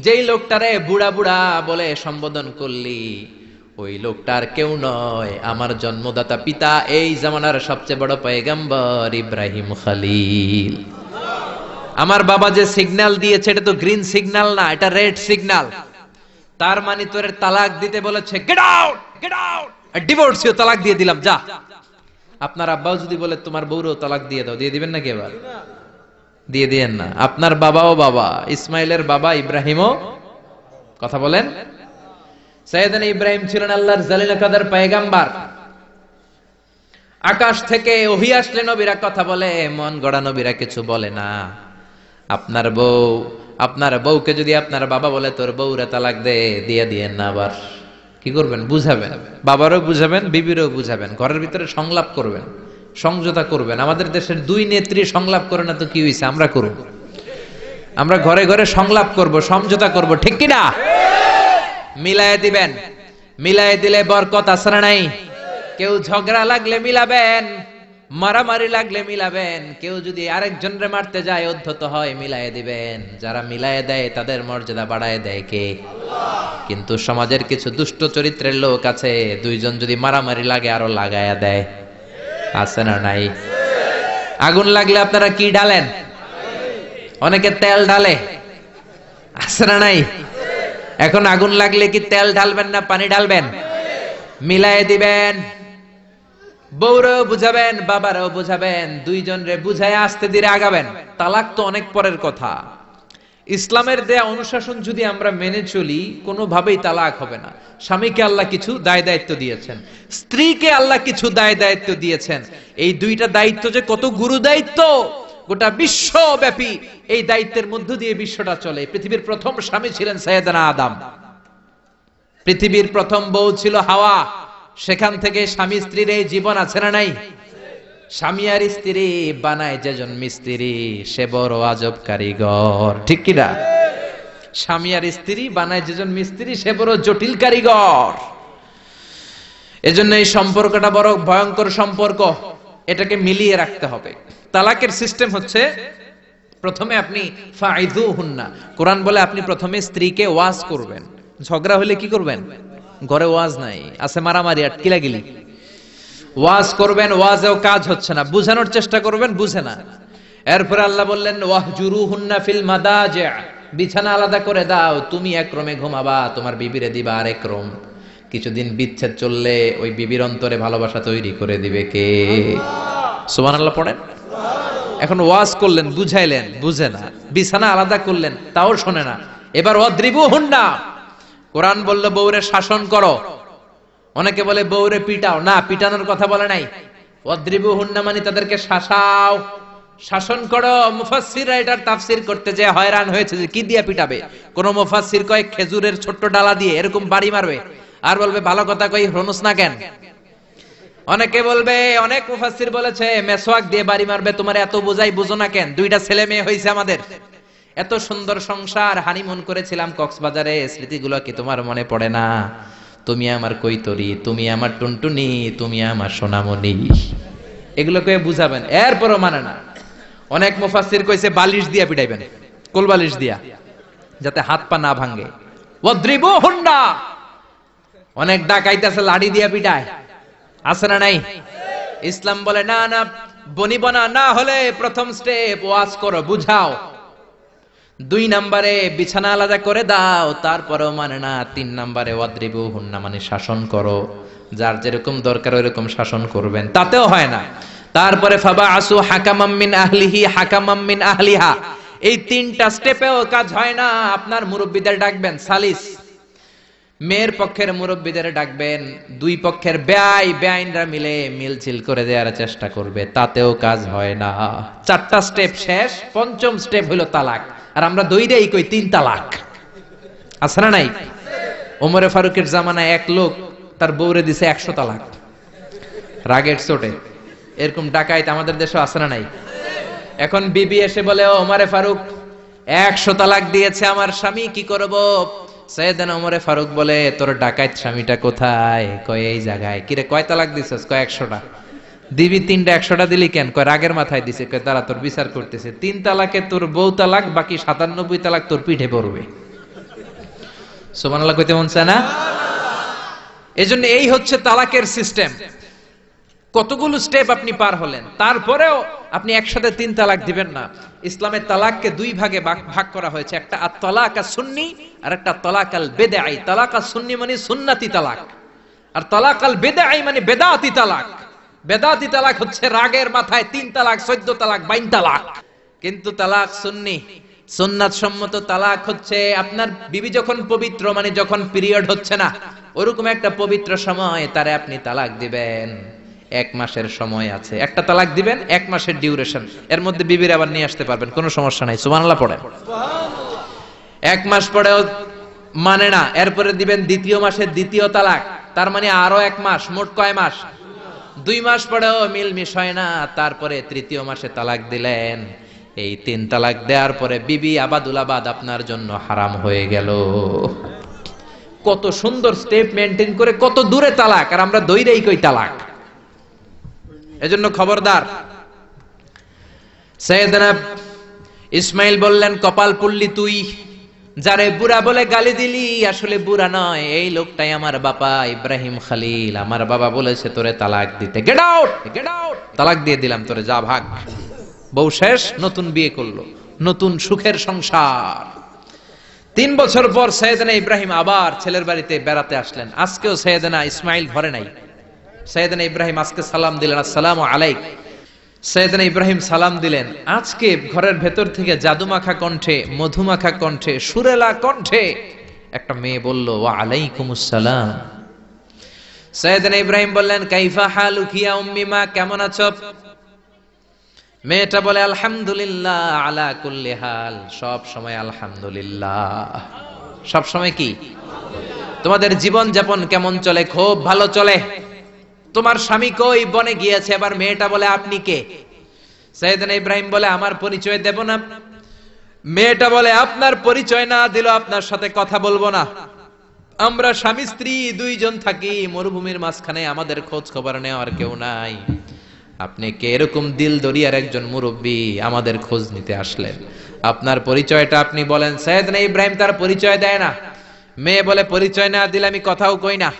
যেই লোকটারে বুড়া বুড়া বলে সম্বোধন করলি, ওই লোকটার কেউ নয়, আমার জন্মদাতা পিতা, এই জামানার সবচেয়ে বড় পয়গম্বর ইব্রাহিম খলিল। আমার বাবা যে সিগন্যাল দিয়েছে, এটা তো গ্রিন সিগন্যাল না, এটা রেড সিগন্যাল। তার মানে তোর তালাক দিতে বলেছে, গেট আউট, গেট আউট, ডিভোর্সিও তালাক দিয়ে দিলাম, যা। আপনার আব্বাও যদি বলে তোমার বউরও তালাক দিয়ে দাও, দিয়ে দিবেন নাকি? এবার দিয়ে দিয়েন না। আপনার বাবাও বাবা, ইসমাইলের বাবা ইব্রাহিমও, কথা বলেন। সাইয়েদনা ইব্রাহিম ছিলেন আল্লাহর জালিল কাদের পয়গম্বর। আকাশ থেকে ওহী আসলে নবীরা কথা বলে, মন গড়া নবীরা কিছু বলে না। আপনার বউকে যদি আপনার বাবা বলে তোর বউরে তালাক দে, দিয়ে দিয়েন না। আবার কি করবেন? বুঝাবেন, বাবারও বুঝাবেন, বিবিরও বুঝাবেন, ঘরের ভিতরে সংলাপ করবেন, সমঝোতা করবেন। আমাদের দেশের দুই নেত্রী সংলাপ করে না তো কি হইছে? আমরা করব, আমরা ঘরে ঘরে সংলাপ করব, সমঝোতা করব, ঠিক কিনা? মিলায়ে দিবেন, মিলায়ে দিলে বরকত আছে না নাই? কেউ ঝগড়া লাগলে মিলাবেন, মারামারি লাগলে মিলাবেন, কেউ যদি আরেকজনরে মারতে যায়, উদ্ধত হয়, মিলায়ে দিবেন। যারা মিলায়ে দেয় তাদের মর্যাদা বাড়ায় দেয় কে? আল্লাহ। কিন্তু সমাজের কিছু দুষ্ট চরিত্রের লোক আছে, দুইজন যদি মারামারি লাগে আরো লাগায়া দেয়, আছে না নাই? আগুন লাগলে আপনারা কি ঢালেন? অনেকে তেল ঢালে, আছে না নাই? এখন আগুন লাগলে কি তেল ঢালবেন না পানি ঢালবেন? মিলায়ে দিবেন, বউরও বুঝাবেন, বাবারও বুঝাবেন, দুইজনরে বুঝায় আস্তে ধীরে আগাবেন। তালাক তো অনেক পরের কথা। ইসলামের দেয়া অনুশাসন যদি আমরা মেনে চলি, কোনোভাবেই তালাক হবে না। স্বামীকে আল্লাহ কিছু দায় দায়িত্ব দিয়েছেন, স্ত্রীকে আল্লাহ কিছু দায় দায়িত্ব দিয়েছেন। এই দুইটা দায়িত্ব যে কত গুরু দায়িত্ব, গোটা বিশ্বব্যাপী এই দায়িত্বের মধ্য দিয়ে বিশ্বটা চলে। পৃথিবীর প্রথম স্বামী ছিলেন সাইয়েদনা আদম, পৃথিবীর প্রথম বউ ছিল হাওয়া। সেখান থেকে স্বামী স্ত্রীর এই জীবন আছে না নাই? স্বামী আর স্ত্রী বানায় যেজন মিস্ত্রি, সে বড় আজব কারিগর, ঠিক কিনা? স্বামী আর স্ত্রী বানায় যেজন মিস্ত্রি, সে বড় জটিল কারিগর। এজন্য এই সম্পর্কটা বড় ভয়ঙ্কর সম্পর্ক, এটাকে মিলিয়ে রাখতে হবে। তালাকের সিস্টেম হচ্ছে, প্রথমে আপনি ফাইদুহুন্না, কোরআন বলে আপনি প্রথমে স্ত্রীকে ওয়াজ করবেন। ঝগড়া হলে কি করবেন? ঘরে ওয়াজ নাই, আছে মারামারি, আটকিলাগিলি। ওয়াজ করবেন, ওয়াজেও কাজ হচ্ছে না, বুঝানোর চেষ্টা করবেন, বুঝে না। এরপর আল্লাহ বললেন ওয়াহজুরুহুন্না ফিল মাদাজি', বিছানা আলাদা করে দাও, তুমি এক রুমে ঘুমাবা, তোমার বিবিরে দিবা আরেক রুম। কিছুদিন বিচ্ছেদ চললে ওই বিবির অন্তরে ভালোবাসা তৈরি করে দিবে কে? সুবহানাল্লাহ পড়েন। এখন ওয়াজ করলেন, বুঝাইলেন, বুঝে না। বিছানা আলাদা করলেন, তাও শোনে না। এবার ওয়াদ্রিবুহুন্না, কোরআন বলল বউরে শাসন করো। অনেকে বলে বউরে পিটাও, না, পিটানোর কথা বলে নাই। ওয়াদ্রিবুহুন্না মানে তাদেরকে শাসাও, শাসন করো। মুফাসসিররা এটার তাফসীর করতে যে হয়রান হয়েছে যে কি দিয়ে পিটাবে। কোন মুফাসসির কয় খেজুরের ছোট্ট ডালা দিয়ে এরকম বাড়ি মারবে, আর বলবে ভালো কথা কই হনুস না কেন। অনেকে বলবে, অনেক মুফাসসির বলেছে মেসওয়াক দিয়ে বাড়ি মারবে, তোমার এত বোঝাই বুঝো না কেন? দুইটা ছেলে মেয়ে হয়েছে আমাদের, এত সুন্দর সংসার, হানিমুন করেছিলাম কক্সবাজারে, স্মৃতিগুলো কি তোমার মনে পড়ে না? তুমি আমার কৈতরি, তুমি আমার টুনটুনি, তুমি আমার সোনামণি, এগুলোকে বুঝাবেন। এরপরও মানে না। অনেক মুফাসসির কইছে বালিশ দিয়া পিটাইবেন, কোল বালিশ দিয়া, যাতে হাত পা না ভাঙে। ওয়াদ্রিবুহুন্না, অনেক ডাকাইতেছে লাঠি দিয়া পিটায়, আছে না নাই? ইসলাম বলে না না, বনিবনা না হলে প্রথম স্টেপ ওয়াজ করো, বুঝাও। 2 নম্বরে বিছানা আলাদা করে দাও, তারপরেও মানে না। 3 নম্বরে ওয়াদ্রিবুহুন্না মানে শাসন করো, যার যেরকম দরকার ওইরকম শাসন করবেন, তাতেও হয় না। তারপরে ফাবাআসু হাকামাম মিন আহলিহি হাকামাম মিন আহলিহা, এই 3টা স্টেপেও কাজ হয় না। আপনার মুরব্বিদের ডাকবেন, সালিস, মেয়ের পক্ষের মুরব্বিদের ডাকবেন, 2 পক্ষের বেআইনরা মিলে মিলছিল করে দেওয়ার চেষ্টা করবে, তাতেও কাজ হয় না। 4টা স্টেপ শেষ, 5ম স্টেপ হলো তালাক। আর আমরা দইরেই কই 3 তালাক, আছে না নাই? ওমরে ফারুকের জামানায় এক লোক তার বউরে দিছে 100 তালাক রাগের চোটে। এরকম ডাকাইত আমাদের দেশে আছে না নাই? এখন বিবি এসে বলে, ও ওমরে ফারুক 100 তালাক দিয়েছে আমার স্বামী, কি করব? সাইয়েদনা ওমরে ফারুক বলে, তোর ডাকাইত স্বামীটা কোথায়? কয় এই জায়গায়। কিরে কয় তালাক দিছস? কয় 100টা। দিবি 3টা, 100টা দিলি কেন? কয় রাগের মাথায় দিছে। কয় তারা তোর বিচার করতেছে, 3 তালাকে তোর বউ তালাক, বাকি 97 তালাক তোর পিঠে পড়বে। সুবহানাল্লাহ কইতে মন চায় না? এজন্য এই হচ্ছে তালাকের সিস্টেম। কতগুলো স্টেপ আপনি পার হলেন, তারপরেও আপনি একসাথে 3 তালাক দিবেন না। ইসলামের তালাককে 2 ভাগে ভাগ করা হয়েছে, একটা আত-তালাক আস-সুন্নি আর একটা তালাক আল-বিদআই। তালাক আস-সুন্নি মানে সুন্নতি তালাক, আর তালাক আল-বিদআই মানে বেদাতি তালাক। বেদাতি তালাক হচ্ছে রাগের মাথায় 3 তালাক, 14 তালাক, 22 তালাক। কিন্তু তালাক সুন্নি, সুন্নাত সম্মত তালাক হচ্ছে আপনার বিবি যখন পবিত্র, মানে যখন পিরিয়ড হচ্ছে না, ওরকম একটা পবিত্র সময় তারে আপনি তালাক দিবেন। 1 মাসের সময় আছে, একটা তালাক দিবেন, 1 মাসের ডিউরেশন, এর মধ্যে বিবির আবার নিয়ে আসতে পারবেন, কোনো সমস্যা নাই। সুবহানাল্লাহ পড়ে। 1 মাস পরেও মানে না, এরপরে দিবেন 2য় মাসের 2য় তালাক, তার মানে আরো 1 মাস, মোট কয় মাস? 2 মাস পরেও মিলমিশ হয় না, তারপরে 3য় মাসে তালাক দিলেন। এই 3 তালাক দেওয়ার পরে বিবি আবাদুল আবাদ আপনার জন্য হারাম হয়ে গেল। কত সুন্দর স্টেপ মেনটেন করে কত দূরে তালাক, আর আমরা দইরেই কই তালাক। এজন্য খবরদার। সাইয়েদনা ইসমাইল বললেন, কপাল পুল্লি তুই, যারে বুড়া বলে গালি দিলি আসলে বুড়া নয়, এই লোকটাই আমার বাবা ইব্রাহিম খলিল। আমার বাবা বলেছে তোরে তালাক দিতে, গেট আউট, গেট আউট। তালাক দিয়ে দিলাম তোরে, যা ভাগ। বউ শেষ, নতুন বিয়ে করলো, নতুন সুখের সংসার। 3 বছর পর সাইয়েদনা ইব্রাহিম আবার ছেলের বাড়িতে বেড়াতে আসলেন। আজকেও সাইয়েদনা ইসমাইল ঘরে নাই। সাইয়েদনা ইব্রাহিম আজকে সালাম দিলেন, আসসালামু আলাইক। সাইয়েদনা ইব্রাহিম সালাম দিলেন, আজকে ঘরের ভেতর থেকে জাদুমাখা কণ্ঠে, মধুমাখা কণ্ঠে, সুরেলা কণ্ঠে একটা মেয়ে বলল, ওয়া আলাইকুমুস সালাম। সাইয়েদনা ইব্রাহিম বললেন, কাইফা হালুকি ইয়া উম্মি মা, কেমন আছো? মেয়েটা বলে, আলহামদুলিল্লাহ আলা কুল্লি হাল, সব সময় আলহামদুলিল্লাহ। সব সময় কি? তোমাদের জীবন যাপন কেমন চলে? খুব ভালো চলে। তোমার স্বামী কই? বনে গিয়েছে। এবার মেয়েটা বলে, আপনি কে? সাইয়েদনা ইব্রাহিম বলে, আমার পরিচয় দেব না। মেয়েটা বলে, আপনার পরিচয় না দিল আপনার সাথে কথা বলবো না। আমরা স্বামী স্ত্রী 2 জন থাকি মরুভূমির মাঝখানে, আমাদের খোঁজ খবর নেওয়ার কেউ নাই। আপনি কে? এরকম দিল দরিয়ার একজন মুরব্বী, আমাদের খোঁজ নিতে আসলেন, আপনার পরিচয়টা আপনি বলেন। সাইয়েদনা ইব্রাহিম তার পরিচয় দেয় না। মেয়ে বলে, পরিচয় না দিলে আমি কথাও কই না।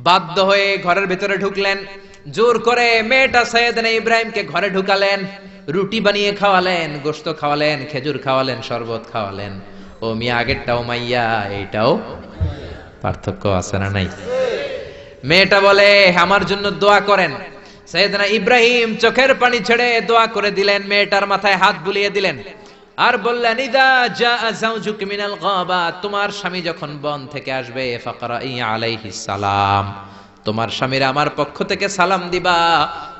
বাধ্য হয়ে ঘরের ভিতরে ঢুকলেন, জোর করে মেয়েটা সাইয়েদনা ইব্রাহিমকে ঘরে ঢুকালেন, রুটি বানিয়ে খাওয়ালেন, গোশত খাওয়ালেন, খেজুর খাওয়ালেন, শরবত খাওয়ালেন। ও মিয়া, আগেরটাও মাইয়া, এইটাও পার্থক্য আছে না নাই? মেয়েটা বলে, আমার জন্য দোয়া করেন। সাইয়েদনা ইব্রাহিম চোখের পানি ছেড়ে দোয়া করে দিলেন, মেয়েটার মাথায় হাত বুলিয়ে দিলেন, আর বললেন, ইদা জাআ যাওজুকা মিনাল গাবা, তোমার স্বামী যখন বন থেকে আসবে, ফাকরাই আলাইহিস সালাম, তোমার স্বামীর আমার পক্ষ থেকে সালাম দিবা।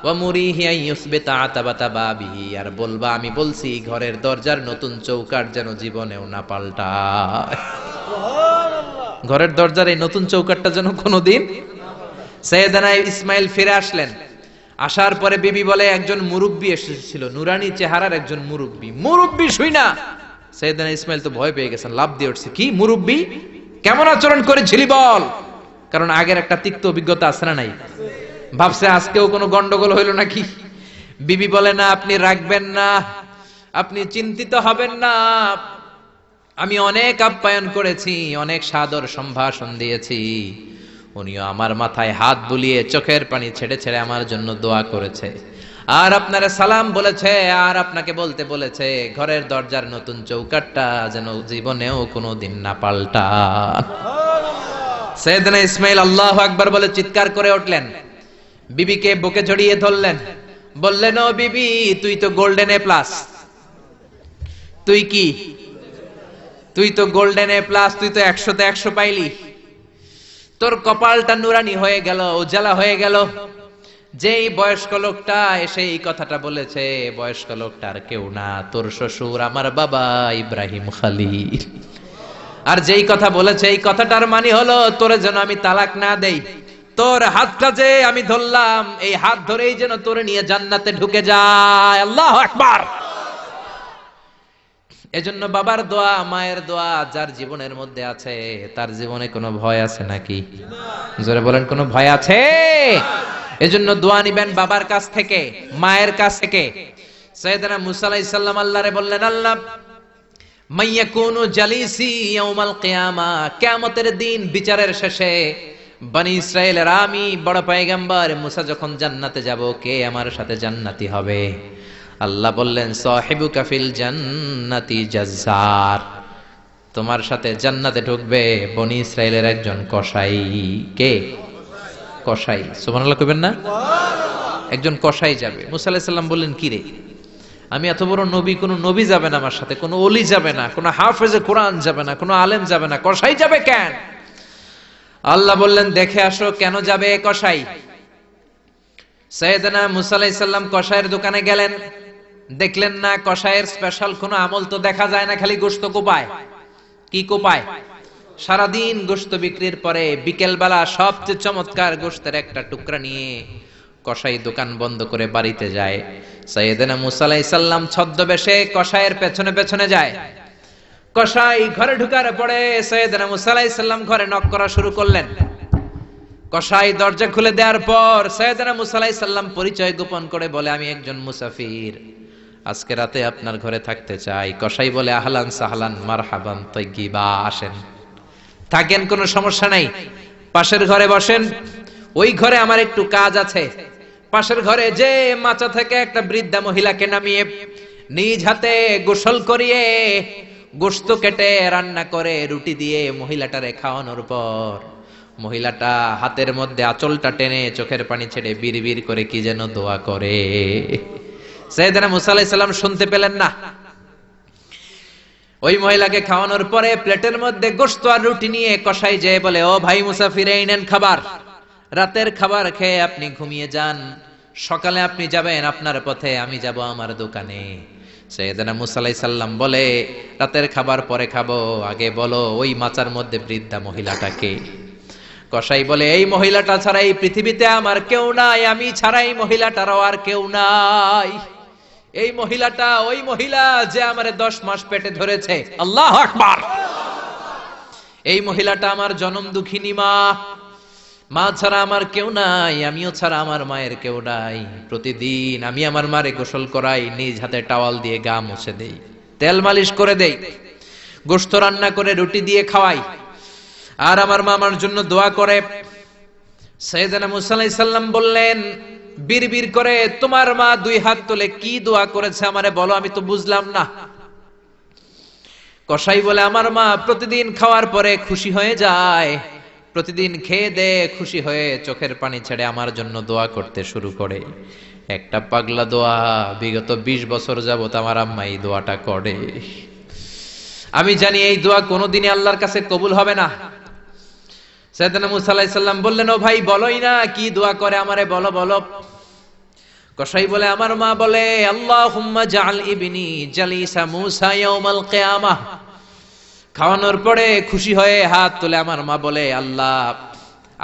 ওয়া মুরিহি আইয়ুসবিতা আতাবাতা বাবিহি, আর বলবা আমি বলছি ঘরের দরজার নতুন চৌকাঠ যেন জীবনেও না পাল্টায়। সুবহানাল্লাহ। ঘরের দরজার এই নতুন চৌকাঠটা যেন কোনোদিন। সাইয়েদনা ইসমাইল ফিরে আসলেন। আসার পরে বিবি বলে, একজন মুরব্বী এসেছিল, নুরানি চেহারার একজন মুরব্বী। মুরব্বী শুই না, সাইয়েদনা ইসমাইল তো ভয় পেয়ে গেছেন, লাভ দিয়ে উঠছে, কি মুরব্বী, কেমন আচরণ করেছিলি বল। কারণ আগের একটা তিক্ত অভিজ্ঞতা আছে না নাই? ভাবছে আজকেও কোনো গন্ডগোল হইল নাকি। বিবি বলে, না, আপনি রাখবেন না, আপনি চিন্তিত হবেন না, আমি অনেক আপ্যায়ন করেছি, অনেক সাদর সম্ভাষণ দিয়েছি। উনিও আমার মাথায় হাত বুলিয়ে চোখের পানি ছেড়ে ছেড়ে আমার জন্য দোয়া করেছে, আর আপনারা সালাম বলেছে, আর আপনাকে বলতে বলেছে ঘরের দরজার নতুন চৌকাঠটা যেন জীবনেও কোনোদিন না পাল্টায়। সাইয়েদনা ইসমাইল আল্লাহু আকবার বলে চিৎকার করে উঠলেন, বিবিকে বুকে জড়িয়ে ধরলেন, বললেন, ও বিবি, তুই তো গোল্ডেন এ প্লাস। তুই কি? তুই তো গোল্ডেন এ প্লাস, তুই তো 100তে 100 পাইলি। তোর কপালটা নুরানি হয়ে গেল, উজালা হয়ে গেল। যেই বয়স্ক লোকটা এসে এই কথাটা বলেছে, বয়স্ক লোকটার কেউ না, তোর শ্বশুর আমার বাবা ইব্রাহিম খলিল। আর যেই কথা বলেছে এই কথাটার মানে হলো তোরে যেন আমি তালাক না দেই, তোর হাতটা যে আমি ধরলাম এই হাত ধরেই যেন তোরে নিয়ে জান্নাতে ঢুকে যায়। আল্লাহু আকবার। এজন্য বাবার দোয়া, মায়ের দোয়া যার জীবনের মধ্যে আছে তার জীবনে কোনো ভয় আছে নাকি? জোরে বলেন, কোনো ভয় আছে? এজন্য দোয়া নিবেন বাবার কাছ থেকে, মায়ের কাছ থেকে। সাইয়েদনা মুসা আলাইহিস সালাম আল্লাহরে বললেন, আল্লাহ মাইয়াকুনু জালিসি ইয়াউমাল কিয়ামা, কিয়ামতের দিন বিচারের শেষে বনি ইসরাইলের আমি বড় পয়গম্বর মুসা যখন জান্নাতে যাব, কে আমার সাথে জান্নাতি হবে? আল্লাহ বললেন, সাহিবুকা ফিল জান্নাতি জাজ্জার, তোমার সাথে জান্নাতে ঢুকবে বনি ইসরাইলের একজন কসাই। কে? কসাই। সুবহানাল্লাহ কইবেন না? একজন কসাই যাবে। মুসা আলাইহিস সালাম বললেন, কি রে, আমি এত বড় নবী, কোন নবী যাবে না আমার সাথে, কোন ওলি যাবে না, কোন হাফেজে কোরআন যাবে না, কোন আলেম যাবে না, কসাই যাবে কেন? আল্লাহ বললেন, দেখে আসো কেন যাবে কসাই। সাইয়েদনা মুসা আলাইহিস সালাম কসাইয়ের দোকানে গেলেন, দেখলেন না কসাইয়ের স্পেশাল কোনো আমল তো দেখা যায় না, খালি গোশত কোপায়। কি কোপায়? সারাদিন গোশত বিক্রির পরে বিকেল বেলা সবচেয়ে চমৎকার গোশতের একটা টুকরা নিয়ে কসাই দোকান বন্ধ করে বাড়িতে যায়। সাইয়েদনা মুসা আলাইহিস সালাম ছদ্মবেশে কসাইয়ের পেছনে পেছনে যায়। কসাই ঘরে ঢুকার পরে সাইয়েদনা মুসা আলাইহিস সালাম ঘরে নক করা শুরু করলেন। কসাই দরজা খুলে দেওয়ার পর সাইয়েদনা মুসা আলাইহিস সালাম পরিচয় গোপন করে বলে, আমি একজন মুসাফির, আজকে রাতে আপনার ঘরে থাকতে চাই। কসাই বলে, আহলান সাহলান মারহাবান তাইয়্যিবা, আসেন থাকেন, কোনো সমস্যা নাই, পাশের ঘরে বসেন, ওই ঘরে আমার একটু কাজ আছে। পাশের ঘরে যে মাচা থেকে একটা বৃদ্ধা মহিলাকে নামিয়ে নিজ হাতে গোসল করিয়ে গোশত কেটে রান্না করে রুটি দিয়ে মহিলাটারে খাওয়ানোর পর মহিলাটা হাতের মধ্যে আঁচলটা টেনে চোখের পানি ছেড়ে বিড়বিড় করে কি যেন দোয়া করে। সাইয়েদনা মুসা আলাইহিস সালাম শুনতে পেলেন না। ওই মহিলাকে খাওয়ানোর পরে প্লেটের মধ্যে গোশত আর রুটি নিয়ে কসাই যেয়ে বলে, ও ভাই মুসাফির, এই নেন খাবার, রাতের খাবার খেয়ে আপনি ঘুমিয়ে যান, সকালে আপনি যাবেন আপনার পথে, আমি যাব আমার দোকানে। সাইয়েদনা মুসা আলাইহিস সালাম বলে, রাতের খাবার পরে খাবো, আগে বলো ওই মাচার মধ্যে বৃদ্ধা মহিলাটাকে। কসাই বলে, এই মহিলাটা ছাড়া এই পৃথিবীতে আমার কেউ নাই, আমি ছাড়া এই মহিলাটারও আর কেউ নাই। এই মহিলাটা ওই মহিলা যে আমারে 10 মাস পেটে ধরেছে। আল্লাহু আকবার। এই মহিলাটা আমার জনম দুঃখিনী মা, মা ছাড়া আমার কেউ নাই, আমিও ছাড়া আমার মায়ের কেউ নাই। প্রতিদিন আমি আমার মারে গোসল করাই, নিজ হাতে টাওয়াল দিয়ে গা মুছে দেই, তেল মালিশ করে দেই, গোশত রান্না করে রুটি দিয়ে খাওয়াই, আর আমার মা আমার জন্য দোয়া করে। সাইয়েদনা মুসা আলাইহিস সালাম বললেন, বিড়বিড় করে তোমার মা 2 হাত তুলে কি দোয়া করেছে আমারে বলো, আমি তো বুঝলাম না। কসাই বলে, আমার মা প্রতিদিন খাওয়ার পরে খুশি হয়ে যায়, প্রতিদিন খেয়ে দে খুশি হয়ে চোখের পানি ছেড়ে আমার জন্য দোয়া করতে শুরু করে। একটা পাগলা দোয়া, বিগত 20 বছর যাবত আমার আম্মা এই দোয়াটা করে। আমি জানি এই দোয়া কোনোদিনই আল্লাহর কাছে কবুল হবে না। সাইয়েদনা মুসা আলাইহিস সালাম বললেন, ও ভাই বলোই না কি দোয়া করে, আমারে বলো বলো। কসাই বলে, আমার মা বলে, আল্লাহুম্মা জাআল ইবনি জালিসা মুসা ইয়াউমাল কিয়ামাহ। খাওয়ানোর পরে খুশি হয়ে হাত তুলে আমার মা বলে, আল্লাহ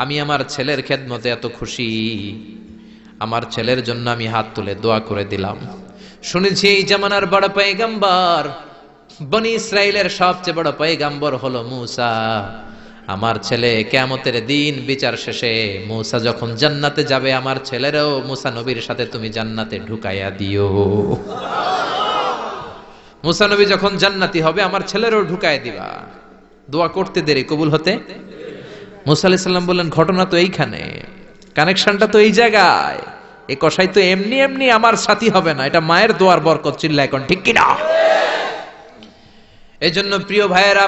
আমি আমার ছেলের খেদমতে এত খুশি, আমার ছেলের জন্য আমি হাত তুলে দোয়া করে দিলাম। শুনেছি এই জামানার বড় পয়গম্বর, বনি ইসরাইলের সবচেয়ে বড় পয়গম্বর হলো মুসা। আমার ছেলে কিয়ামতের দিন বিচার শেষে মুসা যখন জান্নাতে যাবে, আমার ছেলেরও মুসা নবীর সাথে তুমি জান্নাতে ঢুকাইয়া দিও। মুসা নবী যখন জান্নাতি হবে আমার ছেলেরও ঢুকায় দিবা। দোয়া করতে দেরি, কবুল হতে। মুসা আলাইহিস সালাম বললেন, ঘটনা তো এইখানে, কানেকশনটা তো এই জায়গায়। এই কসাই তো এমনি এমনি আমার সাথী হবে না, এটা মায়ের দোয়ার বরকত। চিল্লা এখন ঠিক কিনা? এজন্য প্রিয় ভাইয়েরা,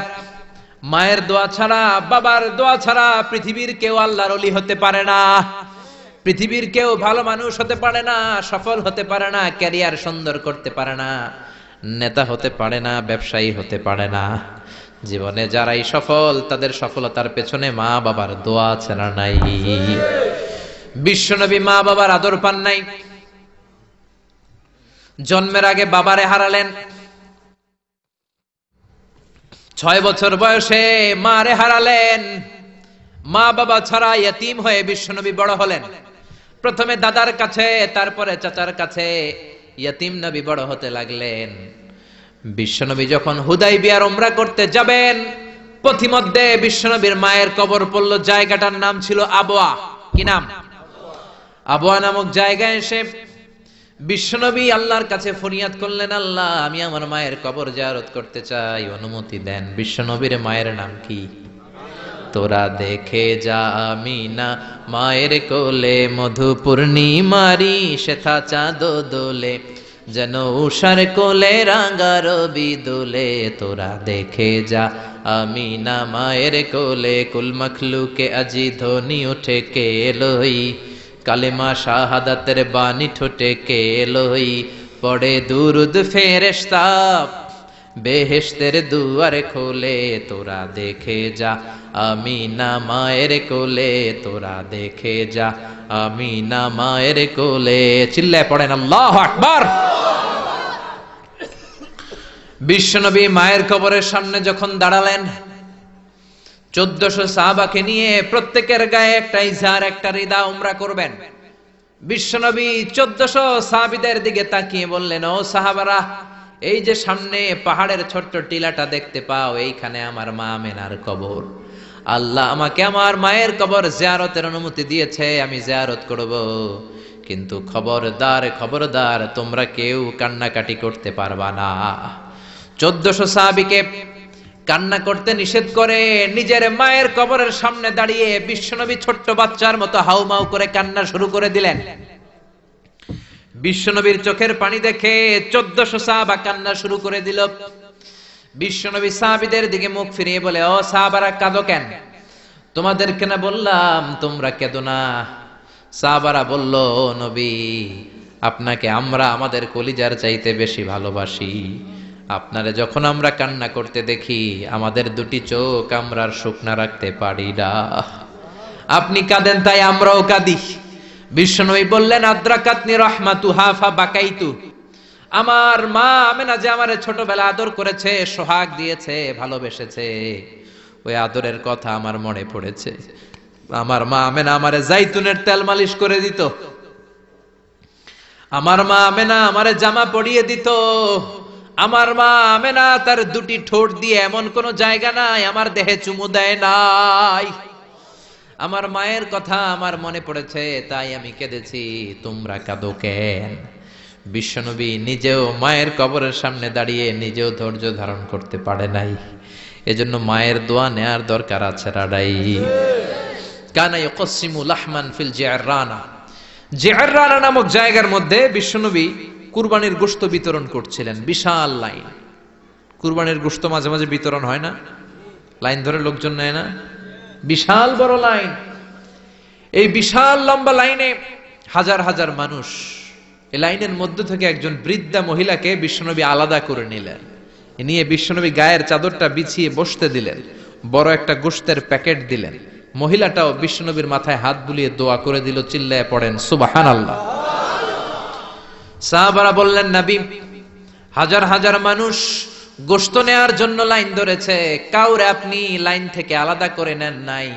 মায়ের দোয়া ছাড়া, বাবার দোয়া ছাড়া পৃথিবীর কেউ আল্লাহর ওলি হতে পারে না, পৃথিবীর কেউ ভালো মানুষ হতে পারে না, সফল হতে পারে না, ক্যারিয়ার সুন্দর করতে পারে না, নেতা হতে পারে না, ব্যবসায়ী হতে পারে না। জীবনে যারাই সফল তাদের সফলতার পেছনে মা বাবার দোয়া ছাড়া নাই। বিশ্বনবী মা বাবার আদর পান নাই, জন্মের আগে বাবারে হারালেন, 6 বছর বয়সে মারে হারালেন। মা বাবা ছাড়া ইয়তীম হয়ে বিশ্বনবী বড় হলেন। প্রথমে দাদার কাছে, তারপরে চাচার কাছে ইয়তীম নবী বড় হতে লাগলেন। বিশ্বনবী যখন হুদাইবিয়ার উমরা করতে যাবেন, পথিমধ্যে বিশ্বনবীর মায়ের কবর পড়ল। জায়গাটার নাম ছিল আবওয়া। কি নাম? আবওয়া নামক জায়গায় এসে বিশ্বনবী আল্লাহর কাছে ফরিয়াদ করলেন, আল্লাহ, আমি আমার মায়ের কবর জিয়ারত করতে চাই, অনুমতি দেন। বিশ্বনবীর মায়ের নাম কি? তোরা দেখে যা আমিনা মায়ের কোলে, মধু পূর্ণিমারি শেথা চাঁদ দোলে, যেন উষার কোলে রাঙা রবি দোলে। তোরা দেখে যা আমিনা মায়ের কোলে, কুল মখলুকে আজি ধ্বনি উঠে কে লই, কালেমা শাহাদাতের বাণী ঠোঁটে কে লই, পড়ে দুরুদ ফেরেশতা বেহেশতের দুয়ার খোলে। তোরা দেখে যা আমিনা মায়ের কোলে, তোরা দেখে যা আমিনা মায়ের কোলে। চিল্লায় পড়েন আল্লাহু আকবার। বিশ্বনবী মায়ের কবরের সামনে যখন দাঁড়ালেন, 1400 সাহাবাকে নিয়ে প্রত্যেকের গায়ে একটা ইজার, একটা রিদা উমরা করবেন। বিশ্বনবী 1400 সাহাবীদের দিকে তাকিয়ে বললেন, ও সাহাবারা, এই যে সামনে পাহাড়ের ছোট্ট টিলাটা দেখতে পাও, এইখানে আমার মা আমেনার কবর। আল্লাহ আমাকে আমার মায়ের কবর জিয়ারতের অনুমতি দিয়েছে, আমি জিয়ারত করব। কিন্তু খবরদার, খবরদার, তোমরা কেউ কান্নাকাটি করতে পারবা না। 1400 সাহাবীকে কান্না করতে নিষেধ করে নিজের মায়ের কবরের সামনে দাঁড়িয়ে বিশ্বনবী ছোট্ট বাচ্চার মতো হাউমাউ করে কান্না শুরু করে দিলেন। বিশ্বনবীর চোখের পানি দেখে 1400 সাহাবা কান্না শুরু করে দিল। বিশ্বনবী সাহাবীদের দিকে মুখ ফিরিয়ে বলে, ও সাহাবারা, কাঁদো কেন? তোমাদেরকে না বললাম তোমরা কেঁদো না? সাহাবারা বলল, ও নবী, আপনাকে আমরা আমাদের কলিজার চাইতে বেশি ভালোবাসি। আপনারে যখন আমরা কান্না করতে দেখি, আমাদের দুটি চোখ আমরা আর শুকনা রাখতে পারি না। আপনি কাঁদেন তাই আমরাও কাঁদি। বিশ্বনবী বললেন, আদ্রাকাতনি রাহমাতুহা ফাবাকাইতু। আমার মা আমেনা যে আমারে ছোটবেলা আদর করেছে, সোহাগ দিয়েছে, ভালোবেসেছে, ওই আদরের কথা আমার মনে পড়েছে। আমার মা আমেনা আমারে জাইতুনের তেল মালিশ করে দিত। আমার মা আমেনা আমারে জামা পরিয়ে দিত। আমার মা আমেনা তার দুটি ঠোঁট দিয়ে এমন কোন জায়গা নাই আমার দেহে চুমু দেয় নাই। আমার মায়ের কথা আমার মনে পড়েছে, তাই আমি কেঁদেছি। তোমরা কাঁদো কেন? বিশ্বনবী নিজেও মায়ের কবরের সামনে দাঁড়িয়ে নিজেও ধৈর্য ধারণ করতে পারে নাই। এজন্য মায়ের দোয়া নেয়ার দরকার আছে রাডাই। কানা ইয়াকসিমু লাহমান ফিল জিআররানা। জিআররানা নামক জায়গার মধ্যে বিশ্বনবী কুরবানির গোশত বিতরণ করছিলেন। বিশাল লাইন। কুরবানির গোশত মাঝে মাঝে বিতরণ হয় না, লাইন ধরে লোকজন নেয় না, বিশাল বড় লাইন। এই বিশাল লম্বা লাইনে হাজার হাজার মানুষ। এই লাইনের মধ্য থেকে একজন বৃদ্ধা মহিলাকে বিশ্বনবী আলাদা করে নিলেন। নিয়ে বিশ্বনবী গায়ের চাদরটা বিছিয়ে বসতে দিলেন। বড় একটা গোশতের প্যাকেট দিলেন। মহিলাটাও বিশ্বনবীর মাথায় হাত বুলিয়ে দোয়া করে দিল। চিল্লায় পড়েন সুবহানাল্লাহ। সাহাবারা বললেন, নবী, হাজার হাজার মানুষ গোশত নেয়ার জন্য লাইন ধরেছে, কাউরে আপনি লাইন থেকে আলাদা করে নেন নাই।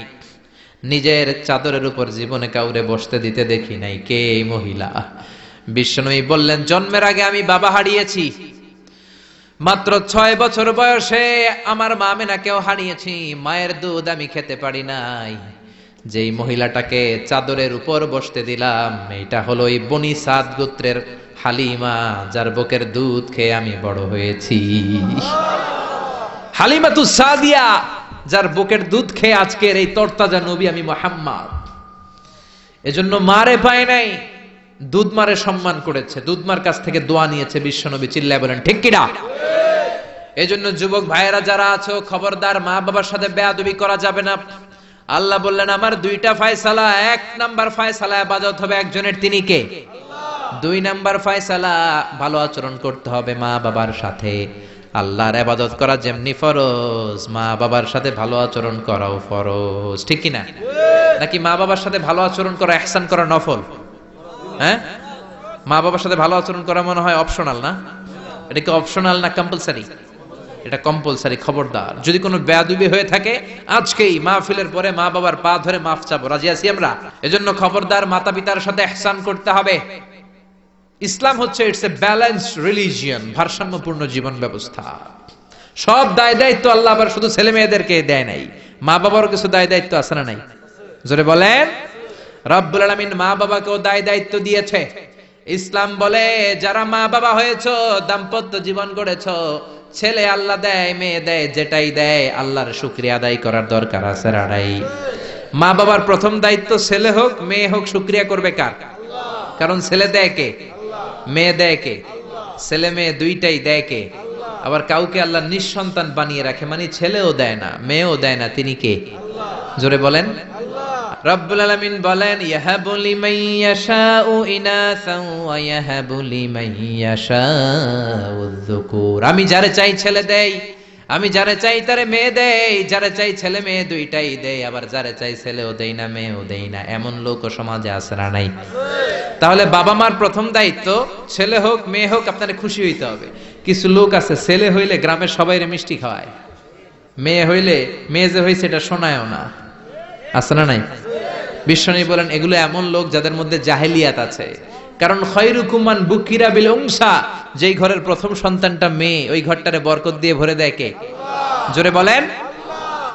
নিজের চাদরের উপর জীবনে কাউরে বসতে দিতে দেখি নাই। কে এই মহিলা? বিশ্বনবী বললেন, জন্মের আগে আমি বাবা হারিয়েছি। মাত্র 6 বছর বয়সে আমার মা আমেনাকেও হারিয়েছি। মায়ের দুধ আমি খেতে পারি নাই। যেই মহিলাটাকে চাদরের উপর বসতে দিলাম, এটা হলো এই বনি সাদ গোত্রের হালিমা, যার বুকের দুধ খেয়ে আমি বড় হয়েছি। হালিমাতুস সাদিয়া, যার বুকের দুধ খেয়ে আজকের এই তরতাজা নবী আমি মুহাম্মদ। এজন্য মারে পায় নাই, দুধ মারে সম্মান করেছে, দুধ মার কাছ থেকে দোয়া নিয়েছে বিশ্বনবী। চিল্লায় বলেন ঠিক কিনা? এজন্য যুবক ভাইয়েরা যারা আছো, খবরদার, মা বাবার সাথে বেয়াদবি করা যাবে না। আল্লাহ বললেন, আমার 2টা ফয়সালা। 1 নাম্বার ফয়সালা ইবাদত হবে একজনের, তিনি কে? 2 নাম্বার ফয়সালা ভালো আচরণ করতে হবে মা বাবার সাথে। আল্লাহর ইবাদত করা যেমনি ফরজ, মা বাবার সাথে ভালো আচরণ করাও ফরজ। ঠিক কি না? নাকি মা বাবার সাথে ভালো আচরণ করা, ইহসান করা নফল? হ্যাঁ, মা বাবার সাথে ভালো আচরণ করা মনে হয় অপশনাল না? এটা কি অপশনাল না কম্পালসারি? এটা কম্পালসারি, খবরদার। যদি কোনো বেয়াদবি হয়ে থাকে আজকেই মাহফিলের পরে মা বাবার পা ধরে মাফ চাবো, রাজি আছি আমরা? এজন্য খবরদার, মাতা পিতার সাথে ইহসান করতে হবে। ইসলাম হচ্ছে ইটস এ ব্যালেন্সড রিলিজিয়ন, ভারসাম্যপূর্ণ জীবন ব্যবস্থা। সব দায় দায়িত্ব আল্লাহ আবার শুধু ছেলে মেয়েদেরকে দেয় নাই, মা বাবারও কিছু দায় দায়িত্ব আছে না নাই? জোরে বলেন। রব্বুল আলামিন মা বাবাকেও দায় দায়িত্ব দিয়েছে। ইসলাম বলে যারা মা বাবা হয়েছো, দাম্পত্য জীবন গড়েছো, ছেলে আল্লাহ দেয়, মেয়ে দেয়, যেটাই দেয় আল্লাহর শুকরিয়া আদায় করার দরকার আছে রাড়াই। মা বাবার প্রথম দায়িত্ব ছেলে হোক মেয়ে হোক শুকরিয়া করবে কার? কারণ ছেলে দেয় কে? মেয়ে দেয় কে? ছেলে মেয়ে দুইটাই দেয় কে? আবার কাউকে আল্লাহ নিঃসন্তান বানিয়ে রাখে, মানে ছেলেও দেয় না মেয়েও দেয় না, তিনি কে? জোরে বলেন। রব্বুল আলামিন বলেন ইয়াহাবু লিমান ইয়াশাউ ইনাসান ওয়া ইয়াহাবু লিমান ইয়াশাউ যুকুর। আমি যারে চাই ছেলে দেই, আমি যারে চাই তারে মেয়ে দেই, যারে চাই ছেলে মেয়ে দুইটাই দেই, আবার যারে চাই ছেলেও দেই না মেয়েও দেই না। এমন লোকও সমাজে আছে না নাই? তাহলে বাবা মার প্রথম দায়িত্ব, ছেলে হোক মেয়ে হোক আপনারে খুশি হইতে হবে। কিছু লোক আছে ছেলে হইলে গ্রামের সবাইরে মিষ্টি খাওয়ায়, মেয়ে হইলে মেয়ে যে হইছে এটা শোনায়ও না, আছে না নাই? বিশ্বনবী বলেন এগুলো এমন লোক যাদের মধ্যে জাহেলিয়াত আছে। কারণ খায়রুকুম মান বুকিরা বিল উনসা, যেই ঘরের প্রথম সন্তানটা মেয়ে, ওই ঘরটারে বরকত দিয়ে ভরে দেয় কে? জোরে বলেন।